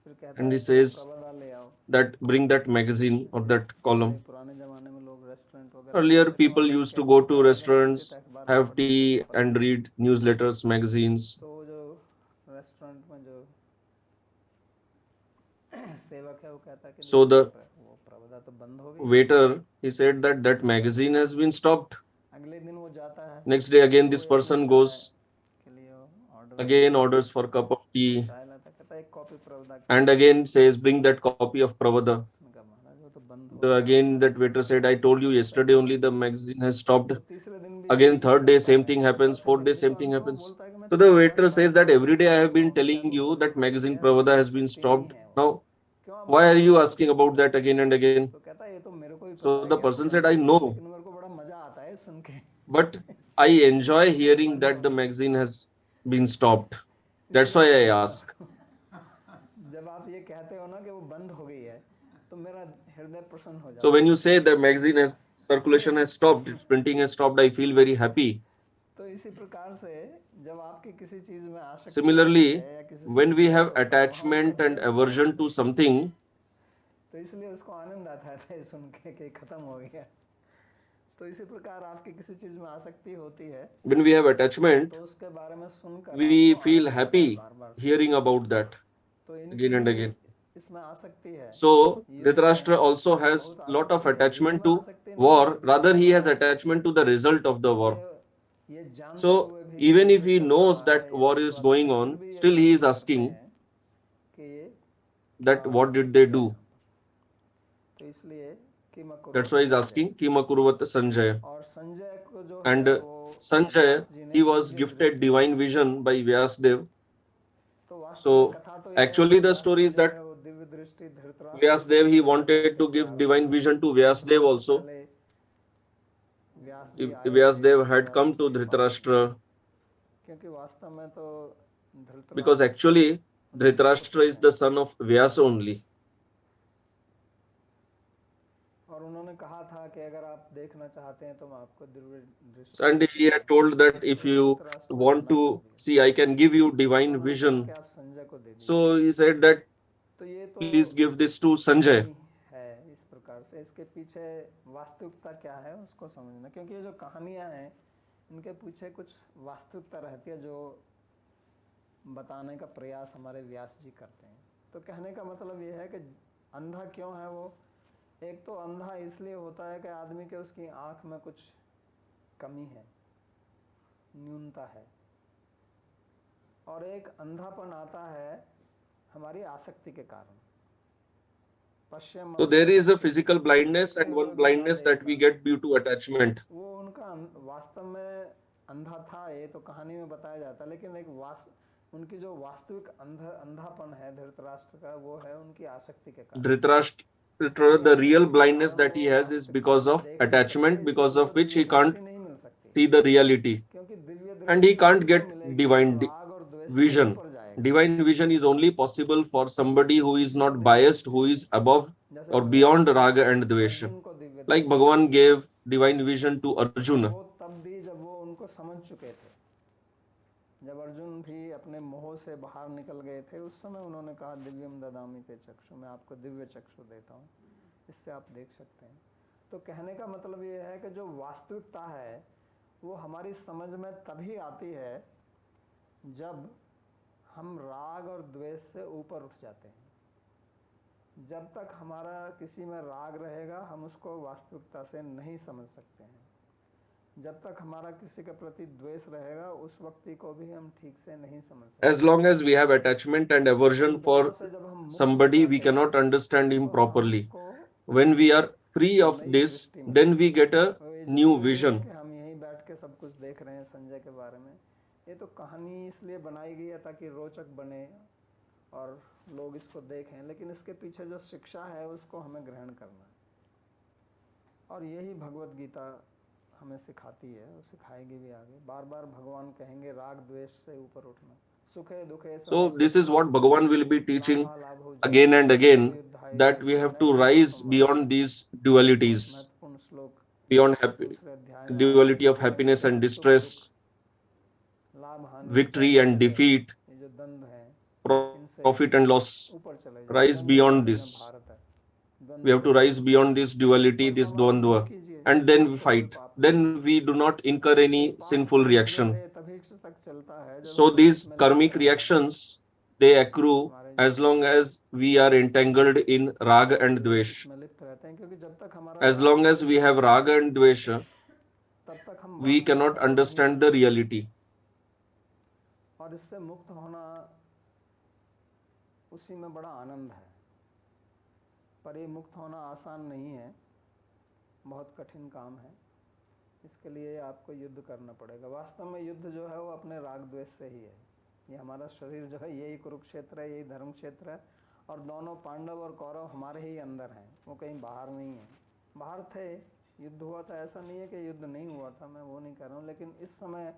फिर कहता and है he कि says प्रबंधा ले आओ that bring that magazine or that column. पुराने जमाने में लोग रेस्टोरेंट वगैरह Earlier जाते थे, people वहाँ used बैठ to के go to चाय वगैरह restaurants, पीते थे, अखबार have पढ़ते थे, tea and read newsletters, magazines. तो वो जो रेस्टोरेंट में जो सेवक है वो कहता है कि So the वो प्रबंधा तो बंद हो गई। waiter, he said that that magazine has been stopped. अगले दिन वो जाता है Next day again this person goes, के लिए order again orders for a cup of tea, चाय लाता, कहता है एक कॉपी प्रबंधा की। and again says bring that copy of Pravada. उसने कहा महाराज वो तो बंद हो So again that waiter said, I told you yesterday only the magazine has stopped. गया। तीसरे दिन भी Again यही third day करता same है। thing happens, चौथे fourth दिन day भी same तो thing अंत में happens. बोलता है कि मैं So the चाय waiter bar says bar that every day I have been चाय telling को you कभी that खो magazine गया, Pravada has छुट्टी been नहीं stopped. है वो। Now क्यों आप why are bar you bar asking पूछते about हो? that again and again? तो कहता है ये तो मेरे को भी So पता है the कि आप person क्यों said, I पूछते हो, know, लेकिन मेरे को बड़ा मजा आता है सुन के। but I enjoy hearing that the magazine has been stopped. That's why I ask. जब आप ये कहते हो ना कि वो बंद हो गई है तो मेरा हृदय प्रसन्न हो So जाता when you say the magazine has circulation has stopped, its printing has stopped, I feel very happy. है। तो इसी प्रकार से जब आपकी किसी चीज में आसक्ति Similarly, होती है या किसी से when we द्वेष have होता है, वहाँ उसका attachment and द्वेष था aversion to उससे। something, तो इसलिए उसको आनंद आता है सुन के कि खत्म हो गया। तो इसी प्रकार आपकी किसी चीज में आसक्ति होती है when we have attachment, तो उसके बारे में सुनकर we आपको feel आनंद आता है happy बार-बार। hearing about that तो इनकी again and भी again. इसमें आसक्ति है। So युद्ध Dhritarashtra में also has बहुत lot of आसक्ति है, युद्ध attachment में to आसक्ति नहीं war, है, लेकिन rather चल he रहा has है। attachment to the result of the war. इसलिए ये जानते So हुए भी even कि if युद्ध he चल knows रहा है that या war कुछ is हुआ, going लेकिन on, फिर भी ये still he is प्रश्न करते asking हैं कि ये that क्या what did they किया do. यहाँ पर। तो इसलिए कि That's why he is asking Kim Akurvat Sanjaya. और संजय को जो And है वो Sanjaya, व्यास जी ने he was दिव्य gifted दृष्टि divine the. vision by Vyasdev. तो वास्तव में So कथा तो ये है actually कि the story is व्यास जी जो that है वो दिव्य दृष्टि धृतराष्ट्र को Vyasdev, he देने वाले wanted थे to give प्रारंभ divine में। vision to Vyasdev धर्म से also. पहले व्यास जी If आए थे Vyasdev had come Dhritarashtra to के पास में, Dhritarashtra, क्योंकि वास्तव में तो because धृतराष्ट्र actually उनके Dhritarashtra पुत्र is हैं। the son of Vyasa only. और उन्होंने कहा था कि अगर आप देखना चाहते हैं तो मैं आपको दिव्य दृष्टि And दे he had सकता हूँ। told that if तो you धृतराष्ट्र ने want मना कर to दिया। see, I can give you तो divine उन्होंने कहा vision. कि आप संजय को दे दीजिए। So he said that तो ये तो please give this to कहानी Sanjay. है इस प्रकार से, इसके पीछे वास्तविकता क्या है उसको समझना, क्योंकि ये जो कहानियां हैं इनके पीछे कुछ वास्तविकता रहती है जो बताने का प्रयास हमारे व्यास जी करते हैं। तो कहने का मतलब ये है कि अंधा क्यों है वो, एक तो अंधा इसलिए होता है कि आदमी के उसकी आंख में कुछ कमी है, न्यूनता है, और एक अंधापन आता है हमारी आसक्ति के कारण। So there is a physical blindness and one blindness that we get due to attachment. वो उनका वास्तव में अंधा था, ये तो कहानी में बताया जाता है, लेकिन एक उनकी जो वास्तविक अंधापन है धृतराष्ट्र का, वो है उनकी आसक्ति के कारण। Dhritarashtra, the real blindness that he has is because of attachment, because of which he can't नहीं मिल सकती, see the reality, क्योंकि दिव्य and he दृष्टि can't उसी को get मिलेगी divine जो राग और द्वेष से vision. ऊपर जाएगा। Divine vision is only possible for somebody who is not biased, who is above or beyond raga and dvesha. Arjun को Divya Like Bhagavan gave divine vision to Arjuna. वो तब दी जब वो उनको समझ चुके थे। जब अर्जुन भी अपने मोह से बाहर निकल गए थे, उस समय उन्होंने कहा दिव्यम ददामि ते चक्षु, मैं आपको दिव्य चक्षु देता हूँ, इससे आप देख सकते हैं। तो कहने का मतलब ये है कि जो वास्तविकता है वो हमारी समझ में तभी आती है जब हम राग और द्वेष से ऊपर उठ जाते हैं। जब तक हमारा किसी में राग रहेगा हम उसको वास्तविकता से नहीं समझ सकते हैं। जब तक हमारा किसी के प्रति द्वेष रहेगा उस व्यक्ति को भी हम ठीक से नहीं समझ सकते। As long as we have attachment and aversion for somebody, we cannot understand him properly. When we are free of this, then we get a new vision. हम यहीं बैठ के सब कुछ देख रहे हैं संजय के बारे में, ये तो कहानी इसलिए बनाई गई है ताकि रोचक बने और लोग इसको देखें, लेकिन इसके पीछे जो शिक्षा है उसको हमें ग्रहण करना है। और यही भगवद गीता हमें सिखाती है, वो सिखाएगी भी आगे। बार बार भगवान कहेंगे राग द्वेष से ऊपर उठना, सुखे दुखे। So this is what Bhagavan will be teaching again and again, that we have to rise beyond these dualities, beyond duality of happiness and distress, victory and defeat, profit and loss. Rise beyond this. We have to rise beyond this duality, this dvandva, and then we fight. Then we do not incur any sinful reaction. So these karmic reactions, they accrue as long as we are entangled in raga and dvesha. As long as we have raga and dvesha, we cannot understand the reality. और इससे मुक्त होना उसी में बड़ा आनंद है, पर ये मुक्त होना आसान नहीं है, बहुत कठिन काम है। इसके लिए आपको युद्ध करना पड़ेगा। वास्तव में युद्ध जो है वो अपने राग द्वेष से ही है। ये हमारा शरीर जो है यही कुरुक्षेत्र है, यही धर्म क्षेत्र है, और दोनों पांडव और कौरव हमारे ही अंदर हैं, वो कहीं बाहर नहीं है। बाहर थे, युद्ध हुआ था, ऐसा नहीं है कि युद्ध नहीं हुआ था, मैं वो नहीं कह रहा हूँ, लेकिन इस समय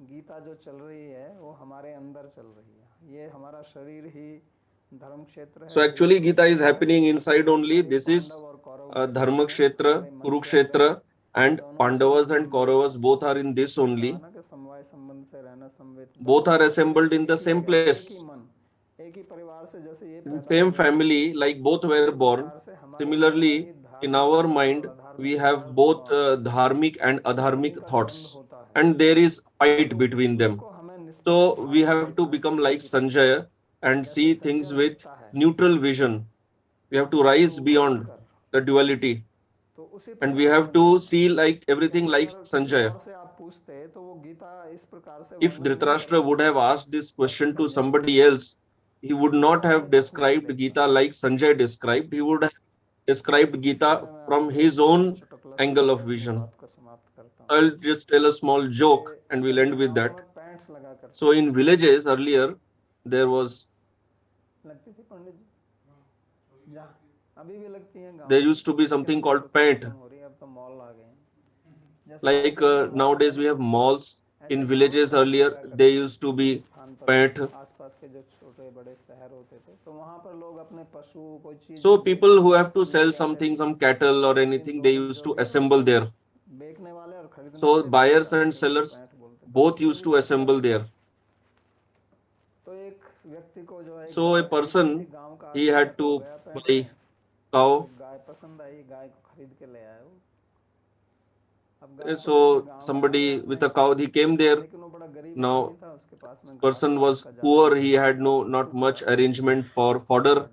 गीता जो चल रही है वो हमारे अंदर चल रही है। ये हमारा शरीर ही धर्म क्षेत्र है। So actually Gita is happening inside only. This is Dharma Kshetra, Kurukshetra, and Pandavas and Kauravas both are in this only. Both are assembled in the same place, in same family, like both were born. Similarly, in our mind, we have both dharmic and adharmic thoughts, and there is fight between them. So we have to become like Sanjaya and see things with neutral vision. We have to rise beyond the duality, and we have to see like everything like Sanjaya. If Dhritarashtra would have asked this question to somebody else, he would not have described Gita like Sanjay described. He would have described Gita from his own angle of vision. I'll just tell a small joke and we'll end with that. So in villages earlier, there used to be something called paint. Like nowadays we have malls. In villages earlier, they used to be paint. So people who have to sell something, some cattle or anything, they used to assemble there. So buyers and sellers both used to assemble there. So a person, he had to buy cow. So somebody with a cow, he came there. Now person was poor, he had not much arrangement for fodder.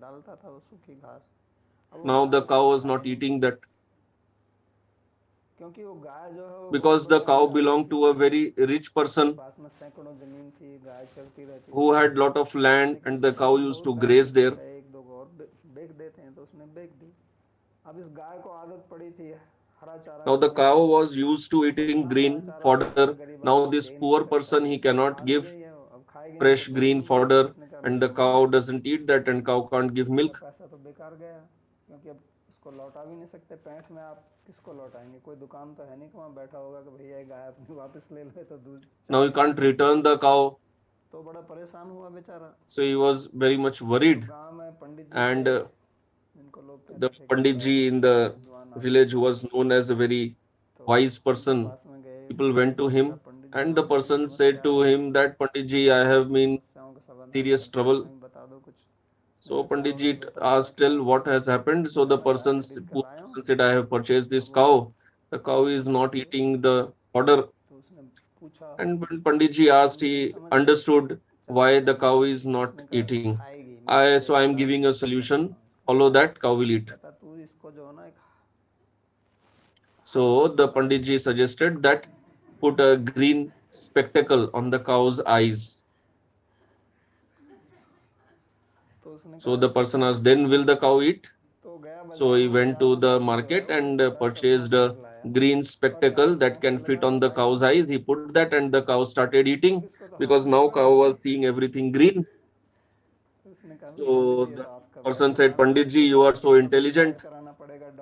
Now the cow was not eating that, because the cow belonged to a very rich person who had lot of land, and the cow used to graze there. Now the cow was used to eating green fodder. Now this poor person, he cannot give fresh green fodder and the cow doesn't eat that and cow can't give milk. पैसा तो बेकार गया, क्योंकि अब उसको लौटा भी नहीं सकते। पैंठ में आप किसको लौटाएंगे? कोई दुकान तो है नहीं कि वहाँ बैठा होगा कि भैया ये गाय अपनी वापस ले लो, तो दूध। Now you can't return the cow. तो बड़ा परेशान हुआ बेचारा। So he was very much worried. गांव में पंडित जी And जिनको लोग the Pandit ji in the village, who was known as a very wise person, people went to him and the person said to him that, Pandit ji, I have been serious trouble. So Pandit ji asked, tell what has happened. So the person said, I have purchased this cow. The cow is not eating the fodder. And when Pandit ji asked, he understood why the cow is not eating. So I am giving a solution. Follow that, cow will eat. So the Pandit ji suggested that put a green spectacle on the cow's eyes. So the person asked, then will the cow eat? So he went to the market and purchased a green spectacle that can fit on the cow's eyes. He put that and the cow started eating, because now cow was seeing everything green. So the person said, Pandit ji, you are so intelligent.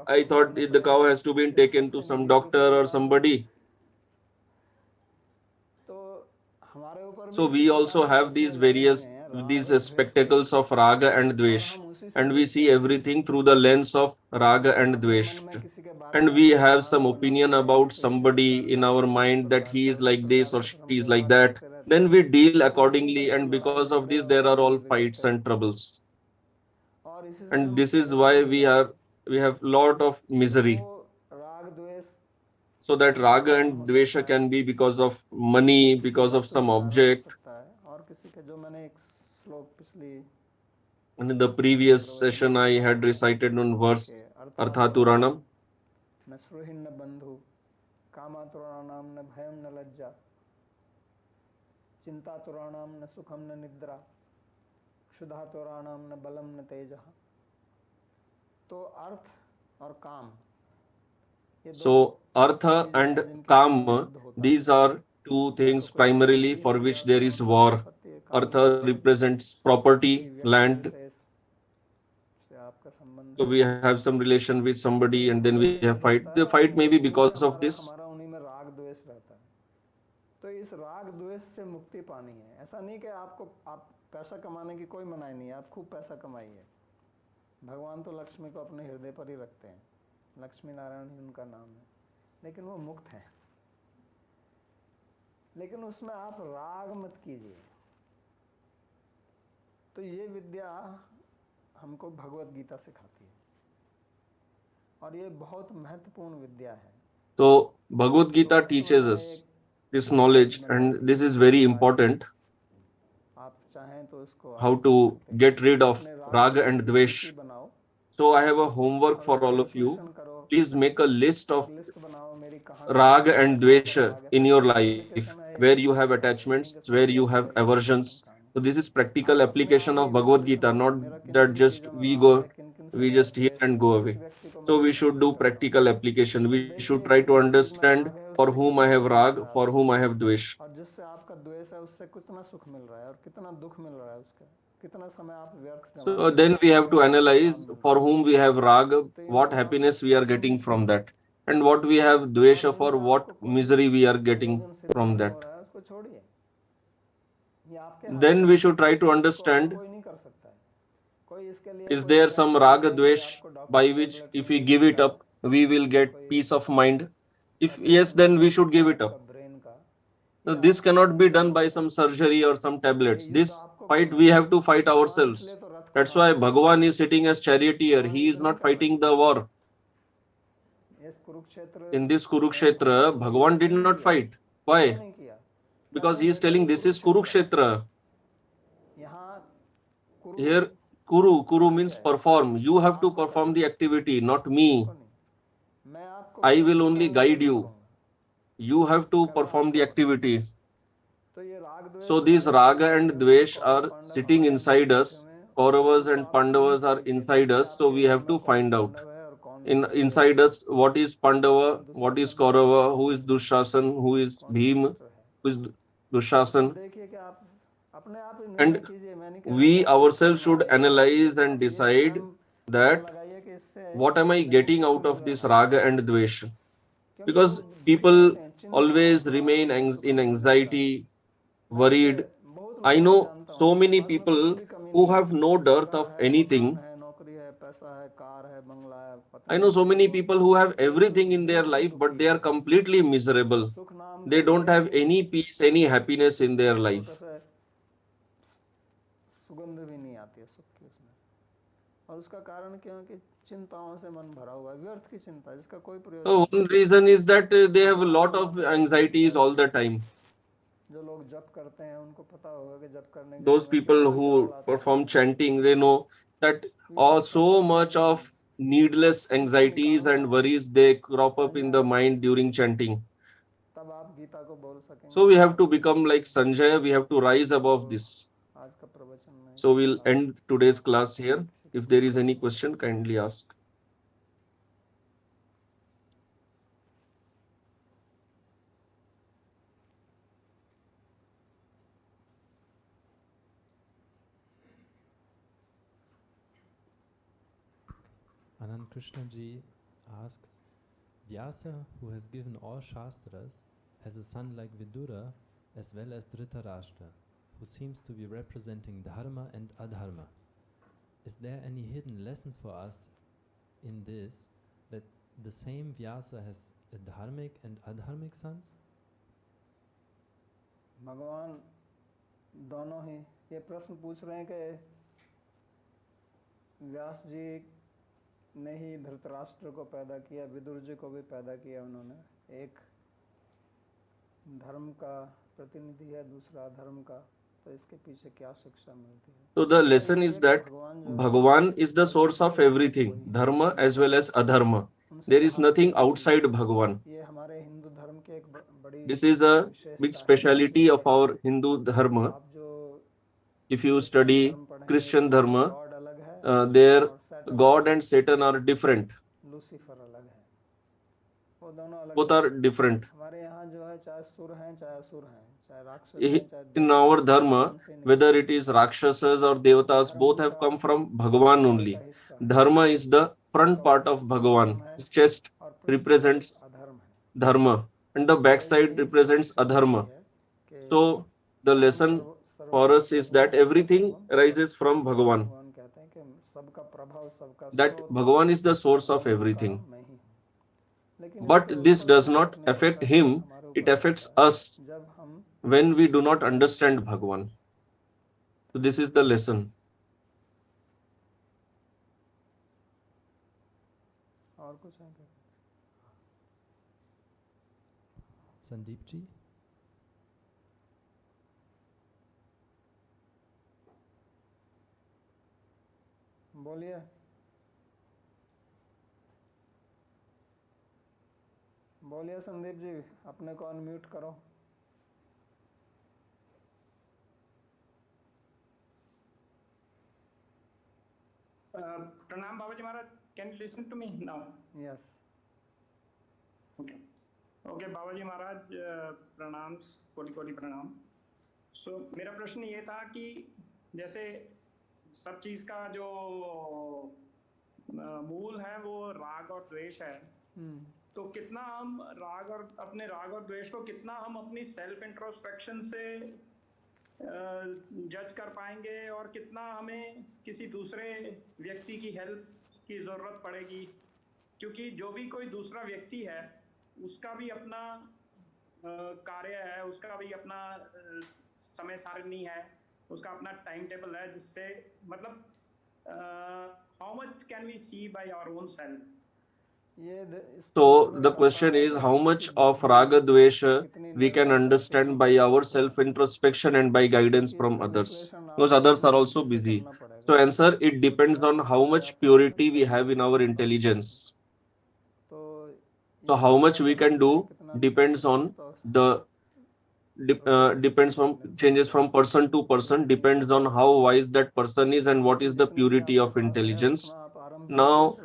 I thought the cow has to be taken to some doctor or somebody. So we also have these spectacles of Raga and dwesha, and we see everything through the lens of Raga and dwesha. And we have some opinion about somebody in our mind that he is like this or she is like that. Then we deal accordingly, and because of this there are all fights and troubles. And this is why we have lot of misery. So that Raga and dwesha can be because of money, because of some object. And in the previous session I had recited one verse, Arthaturanam. So Artha and Kama, these are two things primarily for which there is war. Artha represents property, land. So we have some relation with somebody and then we have fight. The fight may be because of this. तो इस राग द्वेष से मुक्ति पानी है। ऐसा नहीं कि आप पैसा कमाने की कोई मनाही नहीं है, आप खूब पैसा कमाइए। भगवान तो लक्ष्मी को अपने हृदय पर ही रखते हैं, लक्ष्मी नारायण ही उनका नाम है, लेकिन वो मुक्त है। लेकिन उसमें आप राग मत कीजिए। तो ये विद्या हमको भगवद गीता सिखाती है, और ये बहुत महत्वपूर्ण विद्या है। So Bhagavad Gita teaches us this knowledge, and this is very important. How to get rid of Raga and dwesha. So I have a homework for all of you. Please make a list of Raga and dwesha in your life, where you have attachments, where you have aversions. So this is practical application of Bhagavad Gita, not that just we just hear and go away. So we should do practical application. We should try to understand for whom I have Rag, for whom I have dwesha. So then we have to analyze for whom we have Rag, what happiness we are getting from that, and what we have dwesha for, what misery we are getting from that. Then we should try to understand, is there some Raga dwesha by which if we give it up, we will get peace of mind? If yes, then we should give it up. So this cannot be done by some surgery or some tablets. This fight we have to fight ourselves. That's why Bhagavan is sitting as charioteer. He is not fighting the war. In this Kurukshetra, Bhagavan did not fight. Why? Because he is telling this is Kurukshetra. Here Kuru means perform. You have to perform the activity, not me. I will only guide you. You have to perform the activity. So these Raga and dwesha are sitting inside us. Kauravas and Pandavas are inside us. So we have to find out inside us what is Pandava, what is Kaurava, who is Dushasan, who is Bhima, who is Dushasan. अपने आप ही निर्णय And कीजिए, मैं नहीं कह रहा we कि आप ourselves should करना है। analyze and आप ये decide स्वयं पता that लगाइए कि इससे what am I मेरे को getting क्या out of मिलेगा this फायदा। raga and dvesha. क्योंकि Because लोग भटके people रहते हैं, चिंताओं always में, remain भगवान उनको सुख in नहीं मिलता है। anxiety, मैं ऐसे worried. बहुत I लोगों को know जानता so हूँ जिनके many पास में people कुछ भी कमी who नहीं have है, no dearth घर of है, anything. मकान है, नौकरी है, पैसा है, कार है, बंगला है, I पत्नी know है, so many वो people who have लेकिन everything in their बिल्कुल life, but दुखी they है। are completely miserable. सुख नाम They का don't कोई have सुख any peace, any happiness in their छोटे life. से सुगंध भी नहीं आती है सुख की उसमें। और उसका कारण क्यों है कि चिंताओं से मन भरा हुआ है, व्यर्थ की चिंता जिसका कोई प्रयोजन So नहीं। one reason is that they have a lot Mahatma of anxieties all the time. जो लोग जप करते हैं उनको पता होगा कि जप करने के Those समय people कितना who क्राउड आता है। perform chanting, they know that We have so suffered much many of times. needless इसको anxieties and निकालना worries they crop up in the Sanjay, mind during chanting. तब आप गीता को बोल So सकेंगे। we have to become like Sanjaya, we have to rise above this. आज का प्रवचन में So इसके we'll साथ end today's समाप्त class करते हैं। here. किसी If को there is कोई any प्रश्न question, पूछना है। kindly ask. Anand Krishna ji asks, Vyasa, who has given all Shastras, has a son like Vidura as well as Dhritarashtra, who seems to be representing Dharma and Adharma. Is there any hidden lesson for us in this, that the same Vyasa has a dharmic and adharmic sons? भगवान दोनों ही ये प्रश्न पूछ रहे हैं कि व्यास जी ने ही धृतराष्ट्र को पैदा किया, विदुर जी को भी पैदा किया उन्होंने। एक धर्म का प्रतिनिधि है, दूसरा अधर्म का, तो इसके पीछे क्या शिक्षा मिलती है? So the lesson is that Bhagavan is the source of everything, dharma as well as adharma. There is nothing outside Bhagavan. ये हमारे हिंदू धर्म के एक बड़ी This is a big speciality of our Hindu dharma. आप जो If you study Christian dharma, God अलग है their और Satan God and Satan are different. Lucifer अलग है, वो दोनों अलग Both are different. हमारे यहाँ जो है चाहे सुर हैं चाहे असुर हैं, चाहे राक्षस हैं चाहे In our dharma, whether it is Rakshasas or Devatas, both have come from Bhagavan only. Dharma is the front part of Bhagavan. His chest represents अधर्म है। dharma and the backside represents adharma. So the lesson for us is that everything arises from Bhagavan. भगवान कहते हैं कि सबका प्रभाव, सबका That स्रोत Bhagavan is the source of कारण everything. मैं ही हूँ। लेकिन But इससे this उसका does कोई not फर्क नहीं affect पड़ता, him, हमारे it ऊपर affects पड़ता है us जब हम when we do not understand Bhagavan. So this is the lesson. और कुछ है क्या? Sandeep ji? बोलिए। बोलिए संदीप जी, अपने को अनम्यूट करो। Pranam Babaji Maharaj, can you listen to me now? Yes. Okay. Okay, Babaji Maharaj, pranams, कोटि कोटि प्रणाम। So मेरा प्रश्न ये था कि जैसे सब चीज का जो मूल है वो राग और द्वेष है, तो कितना हम राग और अपने राग और द्वेष को कितना हम अपनी सेल्फ इंट्रोस्पेक्शन से जज कर पाएंगे और कितना हमें किसी दूसरे व्यक्ति की हेल्प की ज़रूरत पड़ेगी, क्योंकि जो भी कोई दूसरा व्यक्ति है उसका भी अपना कार्य है, उसका भी अपना समय सारणी है, उसका अपना टाइम टेबल है, जिससे मतलब how much can we see by our own self. So the question is how much of Raga Dvesha we can understand by our self-introspection and by guidance from others, because others are also busy. So answer, it depends on how much purity we have in our intelligence. So how much we can do depends on the depends from changes from person to person, depends on how wise that person is and what is the purity of intelligence. Now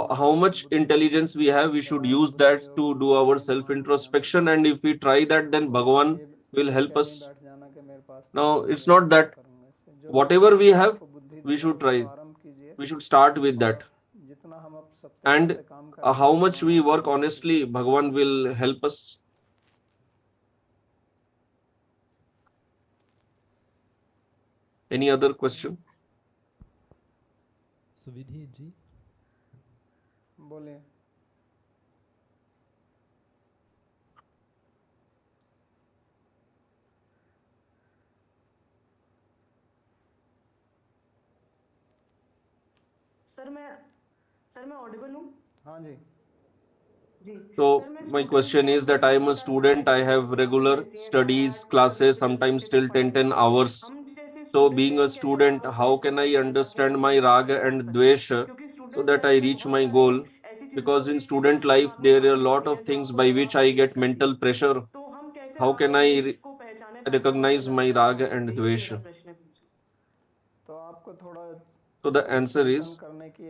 how much intelligence we have, we should use that to do our self introspection, and if we try that, then Bhagavan will help us. Now, it's not that whatever we have, we should try. We should start with that. And how much we work honestly, Bhagavan will help us. Any other question? Suvidhi ji, बोलिए. Sir मैं Audible हूँ? हाँ जी. So my question is that I am a student, I have regular studies, classes, sometimes till 10 hours. So being a student, how can I understand my raga and dwesha so that I reach my goal? Because in student life, there are a lot of things by which I get mental pressure. How can I recognize my raga and dvesha? तो आपको थोड़ा So the answer is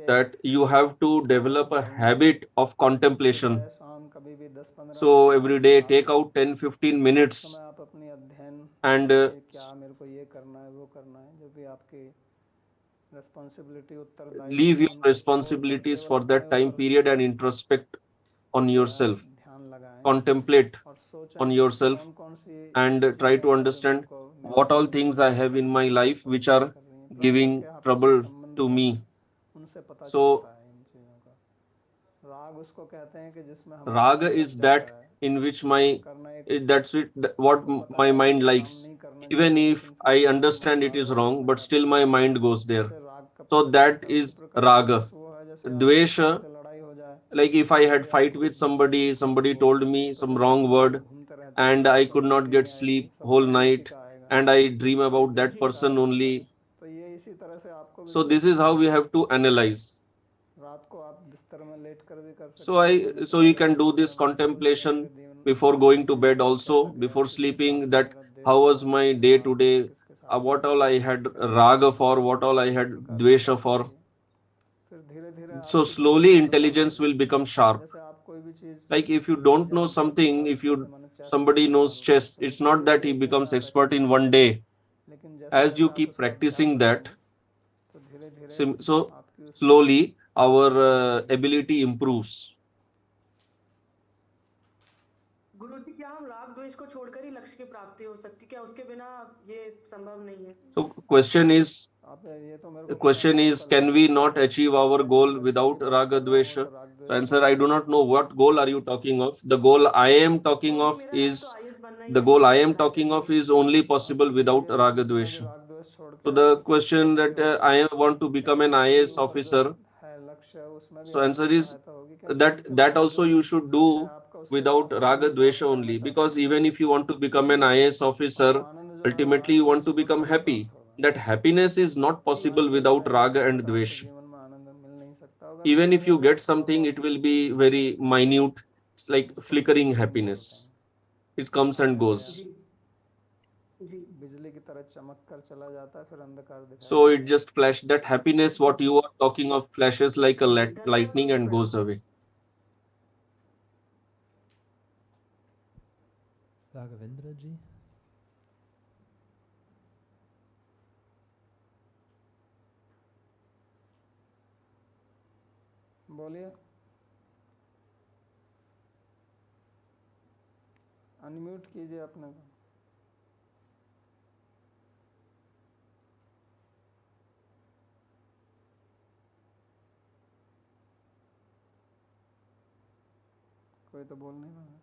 that you have to develop a habit of contemplation. शाम कभी भी 10-15 So every day take out 10-15 minutes समय आप अपनी अध्ययन and क्या मेरे को ये करना है वो करना है जो भी आपकी responsibility leave your responsibilities for that time period and introspect on yourself. ध्यान लगाएं Contemplate और सोचें on yourself कौन सी and try to understand what all things I have in my life which are giving trouble to me. उनसे पता So चलता है इन चीजों का. राग उसको कहते हैं कि जिसमें हमारा raga मन is लग that जाता है. in which my करना एक that's it what my mind likes. नहीं करना Even चाहिए, if लेकिन फिर I भी understand it राग is wrong, उसमें but जाता still है. my mind goes there. उससे राग का So पता that चलता है. is उसी प्रकार raga. द्वेष वो है जैसे Dvesha, आपसे लड़ाई हो जाए, like if I had fight with somebody, somebody told me some wrong word घूमते रहते हैं, and I तो could नींद not ही get नहीं आएगी, sleep सब whole ध्यान उसी night का आएगा, and I dream about that उसी person का only. तो ये इसी तरह से आपको भी So this is how we have to analyze. रात को आप बिस्तर में लेट कर भी कर सकते So you can do this contemplation before going to bed also, before sleeping, that how was my day today, what all I had raga for, what all I had dvesha for. फिर धीरे धीरे So slowly intelligence will become sharp. जैसे आप कोई भी चीज Like if you don't know something, if somebody knows chess, it's not that he becomes expert in one day. लेकिन जैसे As you जैसे आप keep उसका अभ्यास practicing that, करेंगे, तो धीरे धीरे so आपकी उस slowly our ability improves. गुरुजी क्या हम राग द्वेष को छोड़कर ही लक्ष्य की प्राप्ति हो सकती, क्या उसके बिना ये संभव नहीं है? So question is, आप ये तो मेरे the को question is, can we not achieve our goal without raga dvesha? So answer, I do not know what goal are you talking of. The goal I am talking of is only possible without raga dvesha. राग द्वेष छोड़ So के the आपको कुछ question लक्ष्य that होगा, I want to become an IAS officer. है लक्ष्य, उसमें भी So answer आपकी is सहायता होगी, क्योंकि that also you should do without raga dvesha only, because even if you want to become an IAS officer, ultimately you want to become happy. That happiness is not possible without raga and dvesha. जीवन में आनंद मिल नहीं सकता होगा. Even if you get something, it will be very minute. It's like flickering happiness. It comes and goes. बिजली की तरह चमक कर चला जाता है, फिर अंधकार दिखाई So it just flash. That happiness, what you are talking of, flashes like a lightning and goes away. Raghavendra ji. बोलिए. अनम्यूट कीजिए अपने को. कोई तो बोल नहीं रहा है.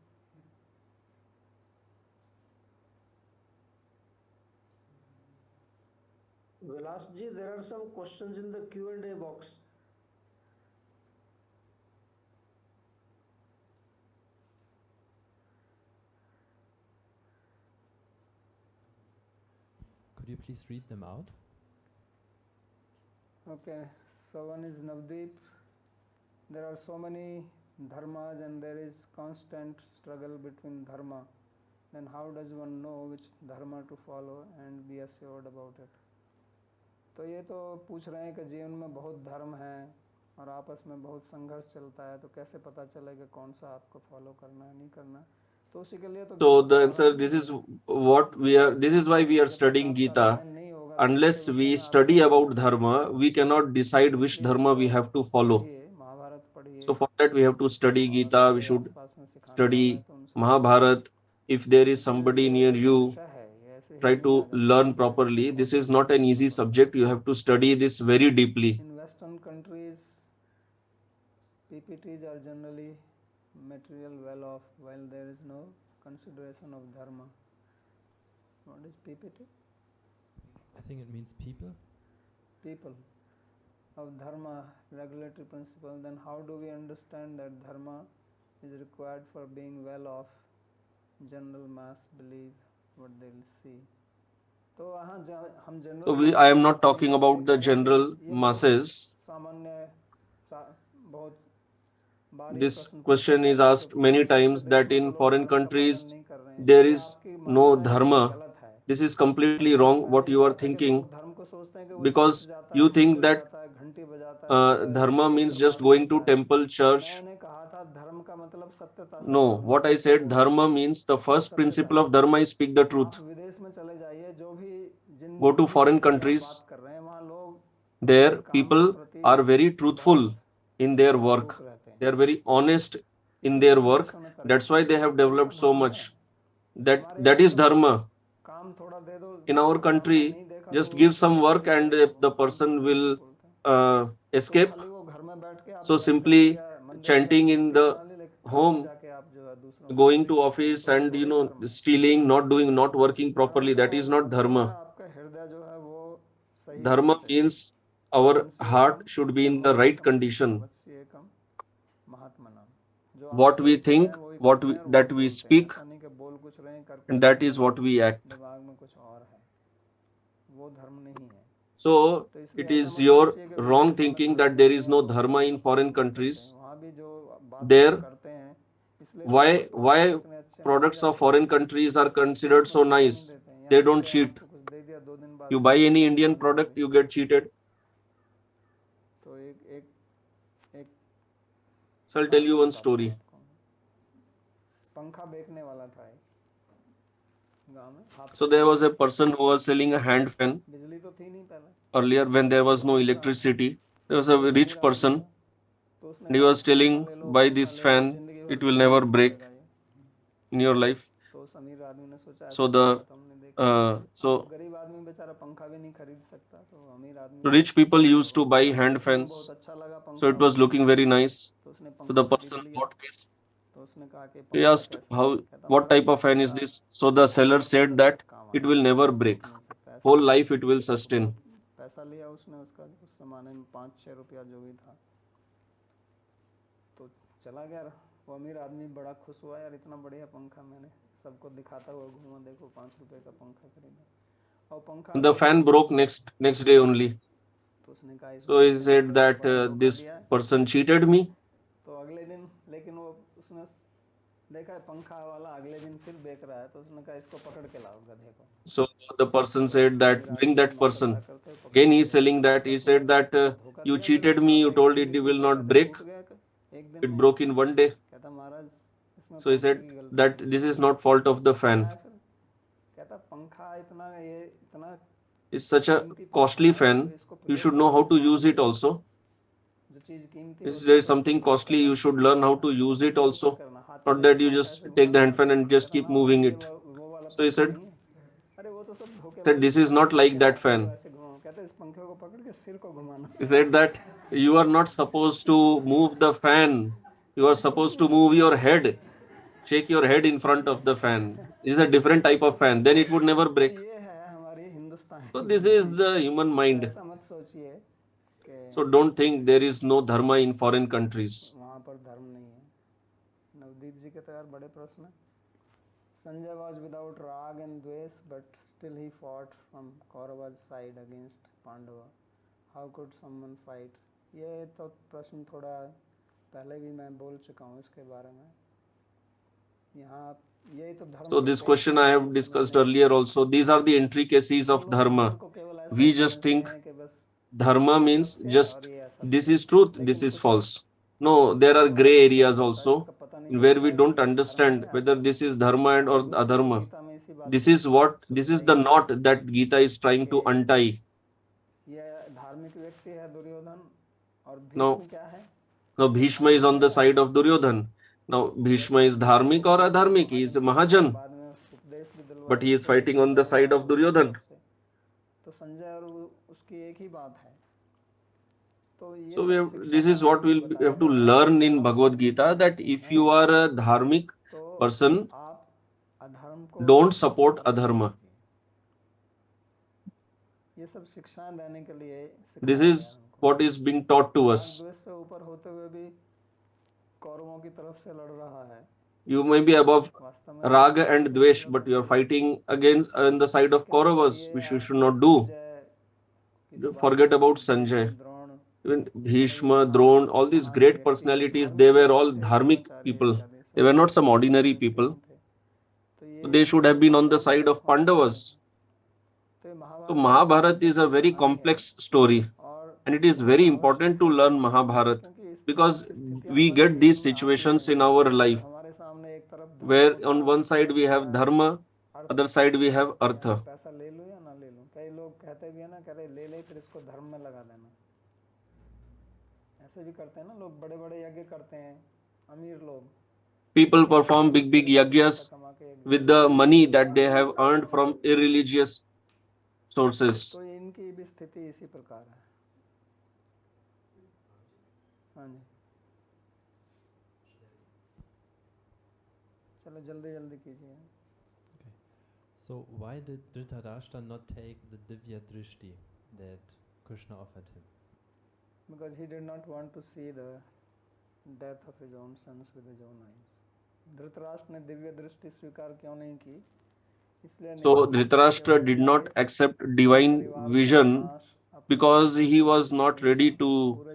Vilas ji, there are some questions in the Q&A box. Could you please read them out? Okay, so one is Navdeep. There are so many dharmas and there is constant struggle between dharma. Then how does one know which dharma to follow and be assured about it? तो ये तो पूछ रहे हैं कि जीवन में बहुत धर्म है और आपस में बहुत संघर्ष चलता है, तो कैसे पता चलेगा कौन सा आपको फॉलो करना है नहीं करना. तो उसी के लिए तो So गीता the और answer, this is what we are, this is why we are जब तक studying आपका Gita. रामायण नहीं होगा तो Unless उसके we विषय में आप study नहीं about जान dharma, पाएंगे। we cannot decide तो which इसलिए dharma we इसको have to follow. पढ़िए, महाभारत पढ़िए, So for that we have to study और Gita, we जो should आसपास में सिखाने वाला है study तो उनसे Mahabharat. If there is क्योंकि somebody ये near you, विषय है, ये ऐसे ही try नहीं to आ जाता learn सीधे, properly. इसको This बहुत is not an पढ़ना easy पड़ता subject. You have to study this very deeply. है। In Western countries, PPTs are generally material well off, while there is no consideration of dharma. What is PPT? I think it means people. People of dharma, regulatory principle. Then how do we understand that dharma is required for being well off? General mass believe what they will see. तो वहाँ हम So general I am not talking about the general masses. सामान्य बहुत बारीक This प्रश्न question पूछा is गया asked many दूसरे times प्रदेश that में तो in लोग foreign धर्म का पालन countries नहीं कर रहे हैं। there ये is आपकी no मानना है, dharma. ये गलत है। This is completely wrong what you are एक बात है कि thinking, लोग धर्म को सोचते हैं कि वो because चर्च जाता है, you think मंदिर that जाता है, घंटी बजाता है, सुबह dharma स्तोत्र means just पाठ going to करता है। temple, church. मैंने कहा था धर्म का मतलब सत्यता से No, बोलना, what I सत्य said, बोलना। dharma means the ये first सबसे principle of पहले dharma is speak the आप truth. विदेश में चले जाइए, जो भी जिन Go to भी foreign देश की आप countries, बात कर रहे हैं, वहाँ लोग there अपने काम के people प्रति are very truthful बहुत in their work. जागरूक रहते They हैं, are very honest in इसलिए their उन work. देशों में तरक्की That's why they have तो ये developed so धर्म है। much. That हमारे that यहाँ is तो dharma. काम थोड़ा दे दो, In our काम धाम country, नहीं देखा just तो give some चले work जाइए, and the काम person नहीं will बोलते हैं। तो escape. खाली वो घर में बैठ के आप So जप कर simply लिया, मंदिर में chanting जाके in घंटी the बजा ली, लेकिन काम में home, जाके आप जो है दूसरों को going to तकलीफ देते हैं, office तो ये and थोड़ी धर्म है। stealing, not doing, not working धर्म properly, क्या that है? is not धर्म जो है dharma. आपका हृदय जो है वो सही होना Dharma चाहिए। means our Banshi heart Ekam should be in the धर्मो right एकम condition. वत्स्य एकम महात्मनाम। जो आप What we सोचते think, हैं वही what करते we हैं और वही that we बोलते हैं, speak, ऐसा नहीं कि बोल कुछ रहे हैं कर कुछ and that रहे is हैं, what we act. दिमाग में कुछ और है, वो धर्म नहीं है। So तो इसलिए it ऐसा is मत your सोचिए कि wrong विदेशों में thinking धर्म that there नहीं is है no और dharma in लोग foreign नहीं करते countries. हैं। वहाँ भी जो बात लोग There, करते हैं, इसलिए तो वहाँ के why प्रोडक्ट इतने अच्छे माने products of जाते foreign हैं, countries are वो considered उसमें so धोखा नहीं nice? देते हैं। They यहाँ don't तो cheat. आपको कुछ दे दिया, 2 दिन बाद You फिर buy वही any चीज़ Indian मांगने product, लगे। you get cheated. तो एक एक So I'll बात tell you मैं one बताता हूँ story. आपको। पंखा बेचने वाला था एक गांव में, हाथ So there was a person who was selling a hand fan. बिजली तो थी नहीं पहले, Earlier, when there was no बेच रहा था, electricity, there was a कोई rich अमीर आदमी person, था, तो उसने and he कहा was कि पंखा telling, ले लो, buy पंखा this ले लो, fan, जिंदगी it भर will तुम्हें never काम break करेगा ये। in your life. तो उस अमीर आदमी ने सोचा So ऐसा the पंखा तो हमने देखा नहीं। अब so गरीब आदमी बेचारा पंखा भी नहीं खरीद सकता, तो अमीर आदमी rich people used to buy hand उसको बहुत fans. अच्छा लगा So पंखा, it was looking very nice. तो उसने So the पंखा खरीद person लिया। bought this. तो उसने कहा कि He पंखा asked, कैसा है? how, कहता what type महाराज ये of fan is पंखा this? So the seller मरते said दम that तक काम it आएगा, will never टूट break. नहीं सकता, ऐसा Whole है। life it will तो sustain. बहुत पैसा लिया उसने उसका, उस जमाने में 5-6 रुपया जो भी था, तो चला गया। वो अमीर आदमी बड़ा खुश हुआ, यार इतना बढ़िया पंखा, मैंने सबको दिखाता हुआ घूमा, देखो 5 रुपए का पंखा खरीदा। और पंखा The अगले fan दिन broke next day only. तो उसने कहा इस So he बंदे ने said तो that बड़ा धोखा this दिया है। person cheated me. तो अगले दिन, लेकिन वो उसने देखा है पंखा वाला अगले दिन फिर बेच रहा है, तो उसने कहा इसको पकड़ के लाओ गधे को। So the person said that अमीर bring आदमी that person. मामलतदार करते हुए पकड़ Again के he ले is गया। selling that. He said that धोखा you दिया मेरे cheated को, me. कहा You था told एक it दिन will में not कहता break. टूट गया, एक दिन It में। broke in one day. कहता महाराज इसमें So he पंखे said की गलती that है। this is not fault of the fan. है फिर कहता पंखा इतना, ये इतना It's such a कीमती पंखा costly है, तो fan. इसको You प्रयोग should know how करना to आना use it चाहिए। also. जो चीज कीमती है If उसको there is कैसे something प्रयोग costly, करना you should learn how to use it इधर उधर also. करना, हाथ Not में that you पंखा just ऐसे take the घुमाना। hand fan and just कहता keep ना moving ये it. वो वाला So he पंखा said नहीं है। अरे वो तो सब that धोखेबाजी this is है, not like इसके that हाथ को fan. ऐसे घुमाओ। कहते इस पंखे को पकड़ के सिर को घुमाना। He said that you are not supposed to move the fan. You are supposed to move your head. Shake your head in front of the fan. This is a different type of fan. Then it would never तो break. ये है हमारी Hindustan So की this is बुद्धि। the human mind. ऐसा मत सोचिए कि So don't think there is no dharma in foreign countries. वहाँ पर धर्म नहीं है। नवदीप जी के तो यार बड़े प्रश्न हैं। Sanjaya was without rag and dwesha, but still he fought from Kaurava's side against Pandava. How could someone fight? ये तो प्रश्न थोड़ा पहले भी मैं बोल चुका हूँ इसके बारे में। यहाँ ये तो धर्म So के this port question है, I हम have discussed समझने earlier also. These are the intricacies हम of लोग dharma. धर्म को केवल ऐसा We ही just समझते think हैं कि बस dharma ये means सत्य है just और ये असत्य this है। is truth, लेकिन this is कुछ false. No, there are थोड़ा gray और सच areas होता है also. जिसका पता नहीं where we don't understand whether this is dharma and or adharma. This is the knot that Gita is trying to untie. Now, Bhishma is on the side of Duryodhan. Now, Bhishma is dharmic or adharmic? He is a Mahajan, but he is fighting on the side of Duryodhan. So this is what we have to learn in Bhagavad Gita, that if you are a dharmic person, don't support adharma. This is what is being taught to us. You may be above Raga and dwesha, but you are fighting against on the side of Kauravas, which you should not do. Forget about Sanjaya. Even Bhishma, Drona, all these great personalities, they were all dharmic people. They were not some ordinary people. So they should have been on the side of Pandavas. So Mahabharata is a very complex story, and it is very important to learn Mahabharata, because we get these situations in our life where on one side we have dharma, other side we have artha. People perform big yajnas with the money that they have earned from irreligious sources. So why did Dhritarashtra not take the Divya Drishti that Krishna offered him? Because he did not want to see the death of his own sons with his own eyes. Dhritarashtra ने दिव्य दृष्टि स्वीकार क्यों नहीं की? So Dhritarashtra did not accept divine vision because he was not ready to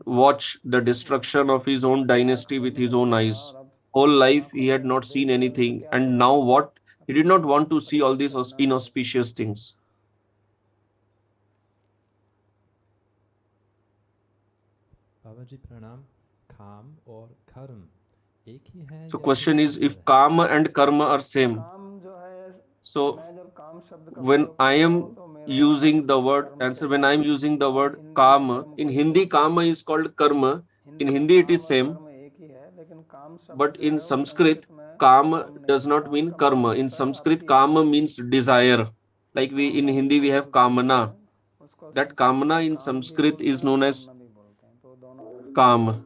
watch the destruction of his own dynasty with his own eyes. Whole life he had not seen anything, and now what? He did not want to see all these inauspicious things. Babaji Pranam, Kam or Karm एक ही है? So question is, if Kama and Karma are same, so when I am using the word answer, when I am using the word Kama, in Hindi Kama is called Karma. In Hindi it is same, but in Sanskrit Kama does not mean Karma. In Sanskrit Kama means desire. Like we in Hindi we have Kamana. That Kamana in Sanskrit is known as Kama.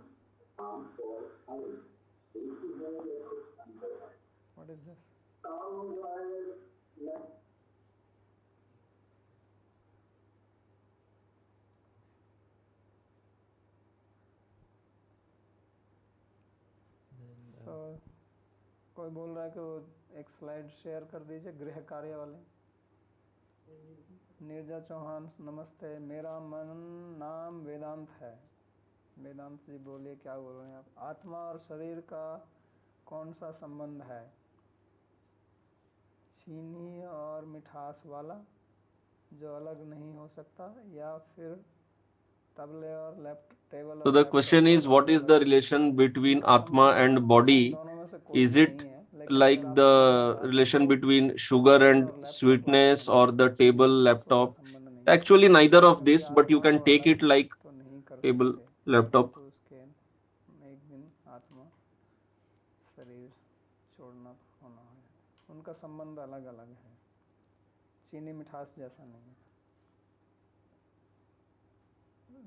What is this? So, कोई बोल रहा है कि वो एक slide share कर दीजिए गृह कार्य वाले. नीरजा चौहान नमस्ते, मेरा नाम वेदांत है. वेदांत जी बोलिए, क्या बोल रहे हैं आप? आत्मा और शरीर का कौन सा संबंध है? चीनी और मिठास वाला जो अलग नहीं हो सकता, या फिर तबले और laptop table? So the question is, what is the relation between Atma and body? Is it like the relation between sugar and sweetness, or the table, laptop? Actually neither of this, but you can take it like table, laptop. एक दिन आत्मा शरीर छोड़ना होना है, उनका संबंध अलग अलग है, चीनी मिठास जैसा नहीं है.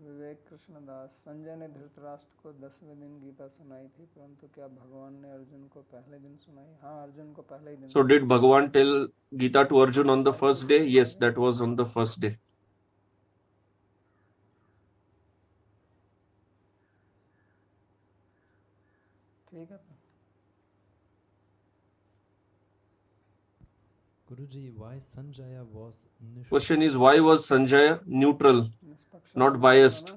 विवेक कृष्णदास, संजय ने धृतराष्ट्र को 10वें दिन गीता सुनाई थी, परंतु क्या भगवान ने अर्जुन को पहले दिन सुनाई? हाँ, अर्जुन को पहले ही दिन. So did Bhagavan tell Gita to Arjun on the first day? Yes, that was on the first day. ठीक है. Guruji, why Sanjaya was Question is, why was Sanjaya neutral, not biased?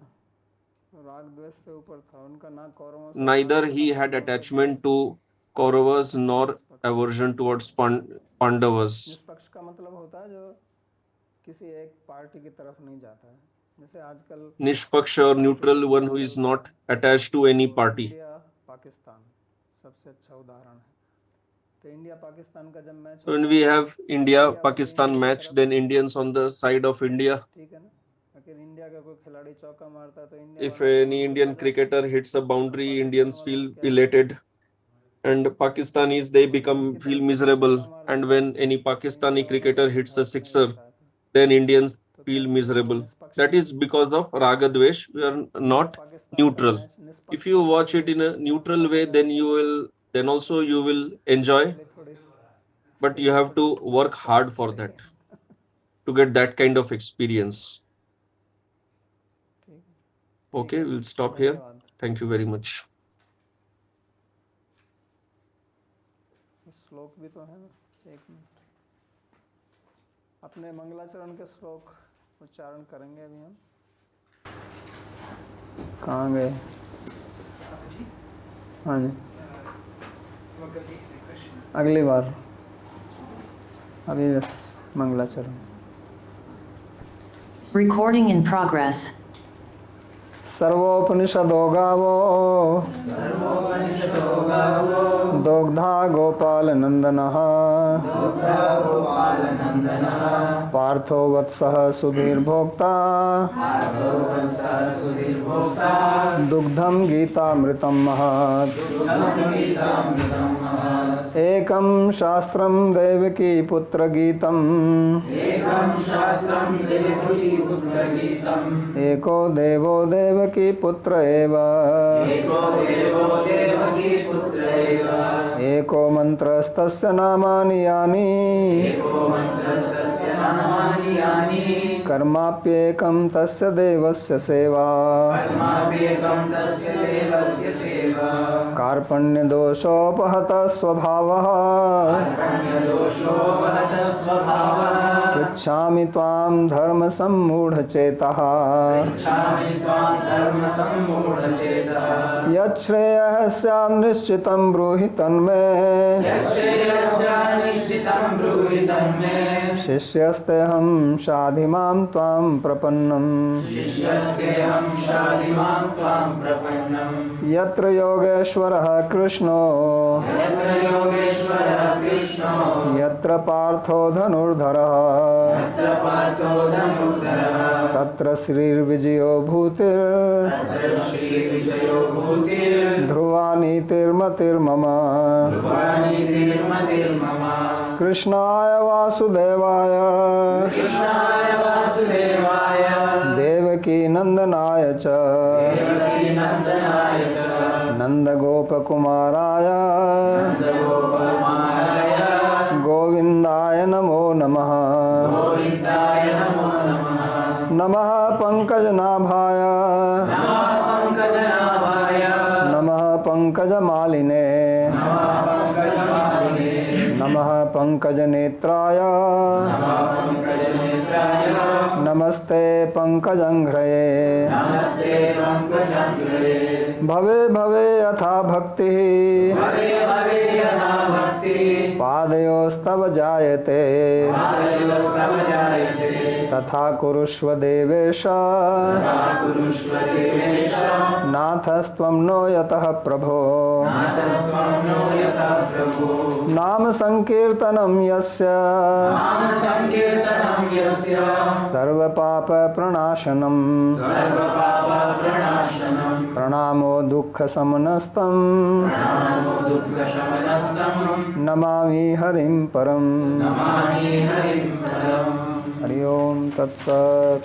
राग द्वेष से ऊपर था, उनका ना कौरवों से. Neither he had attachment to Kauravas nor aversion towards Pandavas. निष्पक्ष का मतलब होता है जो किसी एक पार्टी की तरफ नहीं जाता है, जैसे आजकल Nishpaksha or neutral, one who is not attached to any party. India Pakistan सबसे अच्छा उदाहरण है। तो इंडिया पाकिस्तान का जब match When we have India-Pakistan match, then Indians on the side of India. ठीक है ना, अगर इंडिया का कोई खिलाड़ी चौका मारता है तो India If any Indian cricketer hits a boundary, Indians feel elated, and Pakistanis they feel miserable. And when any Pakistani cricketer hits a sixer, then Indians feel miserable. That is because of Raga dwesha. We are not neutral. If you watch it in a neutral way, then also you will enjoy. But you have to work hard for that, to get that kind of experience. Okay, we'll stop here. Thank you very much. श्लोक भी तो है ना, एक minute, अपने मंगलाचरण के श्लोक उच्चारण करेंगे अभी हम। कहाँ गए? हाँ जी, अगली बार, अभी मंगलाचरण। Recording in progress. सर्वोपनिषदो गावो दोग्धा गोपाल नंदनः पार्थो वत्सः सुधीर्भोक्ता दुग्धं गीतामृतं महत्। एकं शास्त्रं देवकी पुत्र गीतम् एको देवो देवकी पुत्र एव एको मंत्रस्तस्य नामानि यानि कर्माप्येकं तस्य देवस्य सेवा। कार्पण्यदोषोपहतः स्वभावः पृच्छामि त्वां धर्म सम्मूढचेतः। यच्छ्रेयः स्यात् निश्चितं ब्रूहि तन्मे शिष्यस्तेऽहं शाधि मां त्वां प्रपन्नम्। यत्र योगेश्वरः कृष्णो यत्र पार्थो धनुर्धरः तत्र श्रीर्विजयो भूतिर् ध्रुवा नीतिर्मतिर्मम। कृष्णाय वासुदेवाय देवकी नंदनाय च नंदगोपकुमाराय गोविंदाय नमो नमः। नमः पंकजनाभाय नमः पंकजमालिने नमः पंकजनेत्राय नमस्ते पंकजंघ्रये। भवे भवे यथा भक्तिः पादयोस्तव जायते तथा कुरुष्व देवेश नाथस्त्वं नो यतः प्रभो। नाम संकीर्तनं यस्य सर्वपाप प्रणाशनम् प्रणामो दुःख समनस्तम् नमामि हरिं परम्। हरि ओम तत्सत्।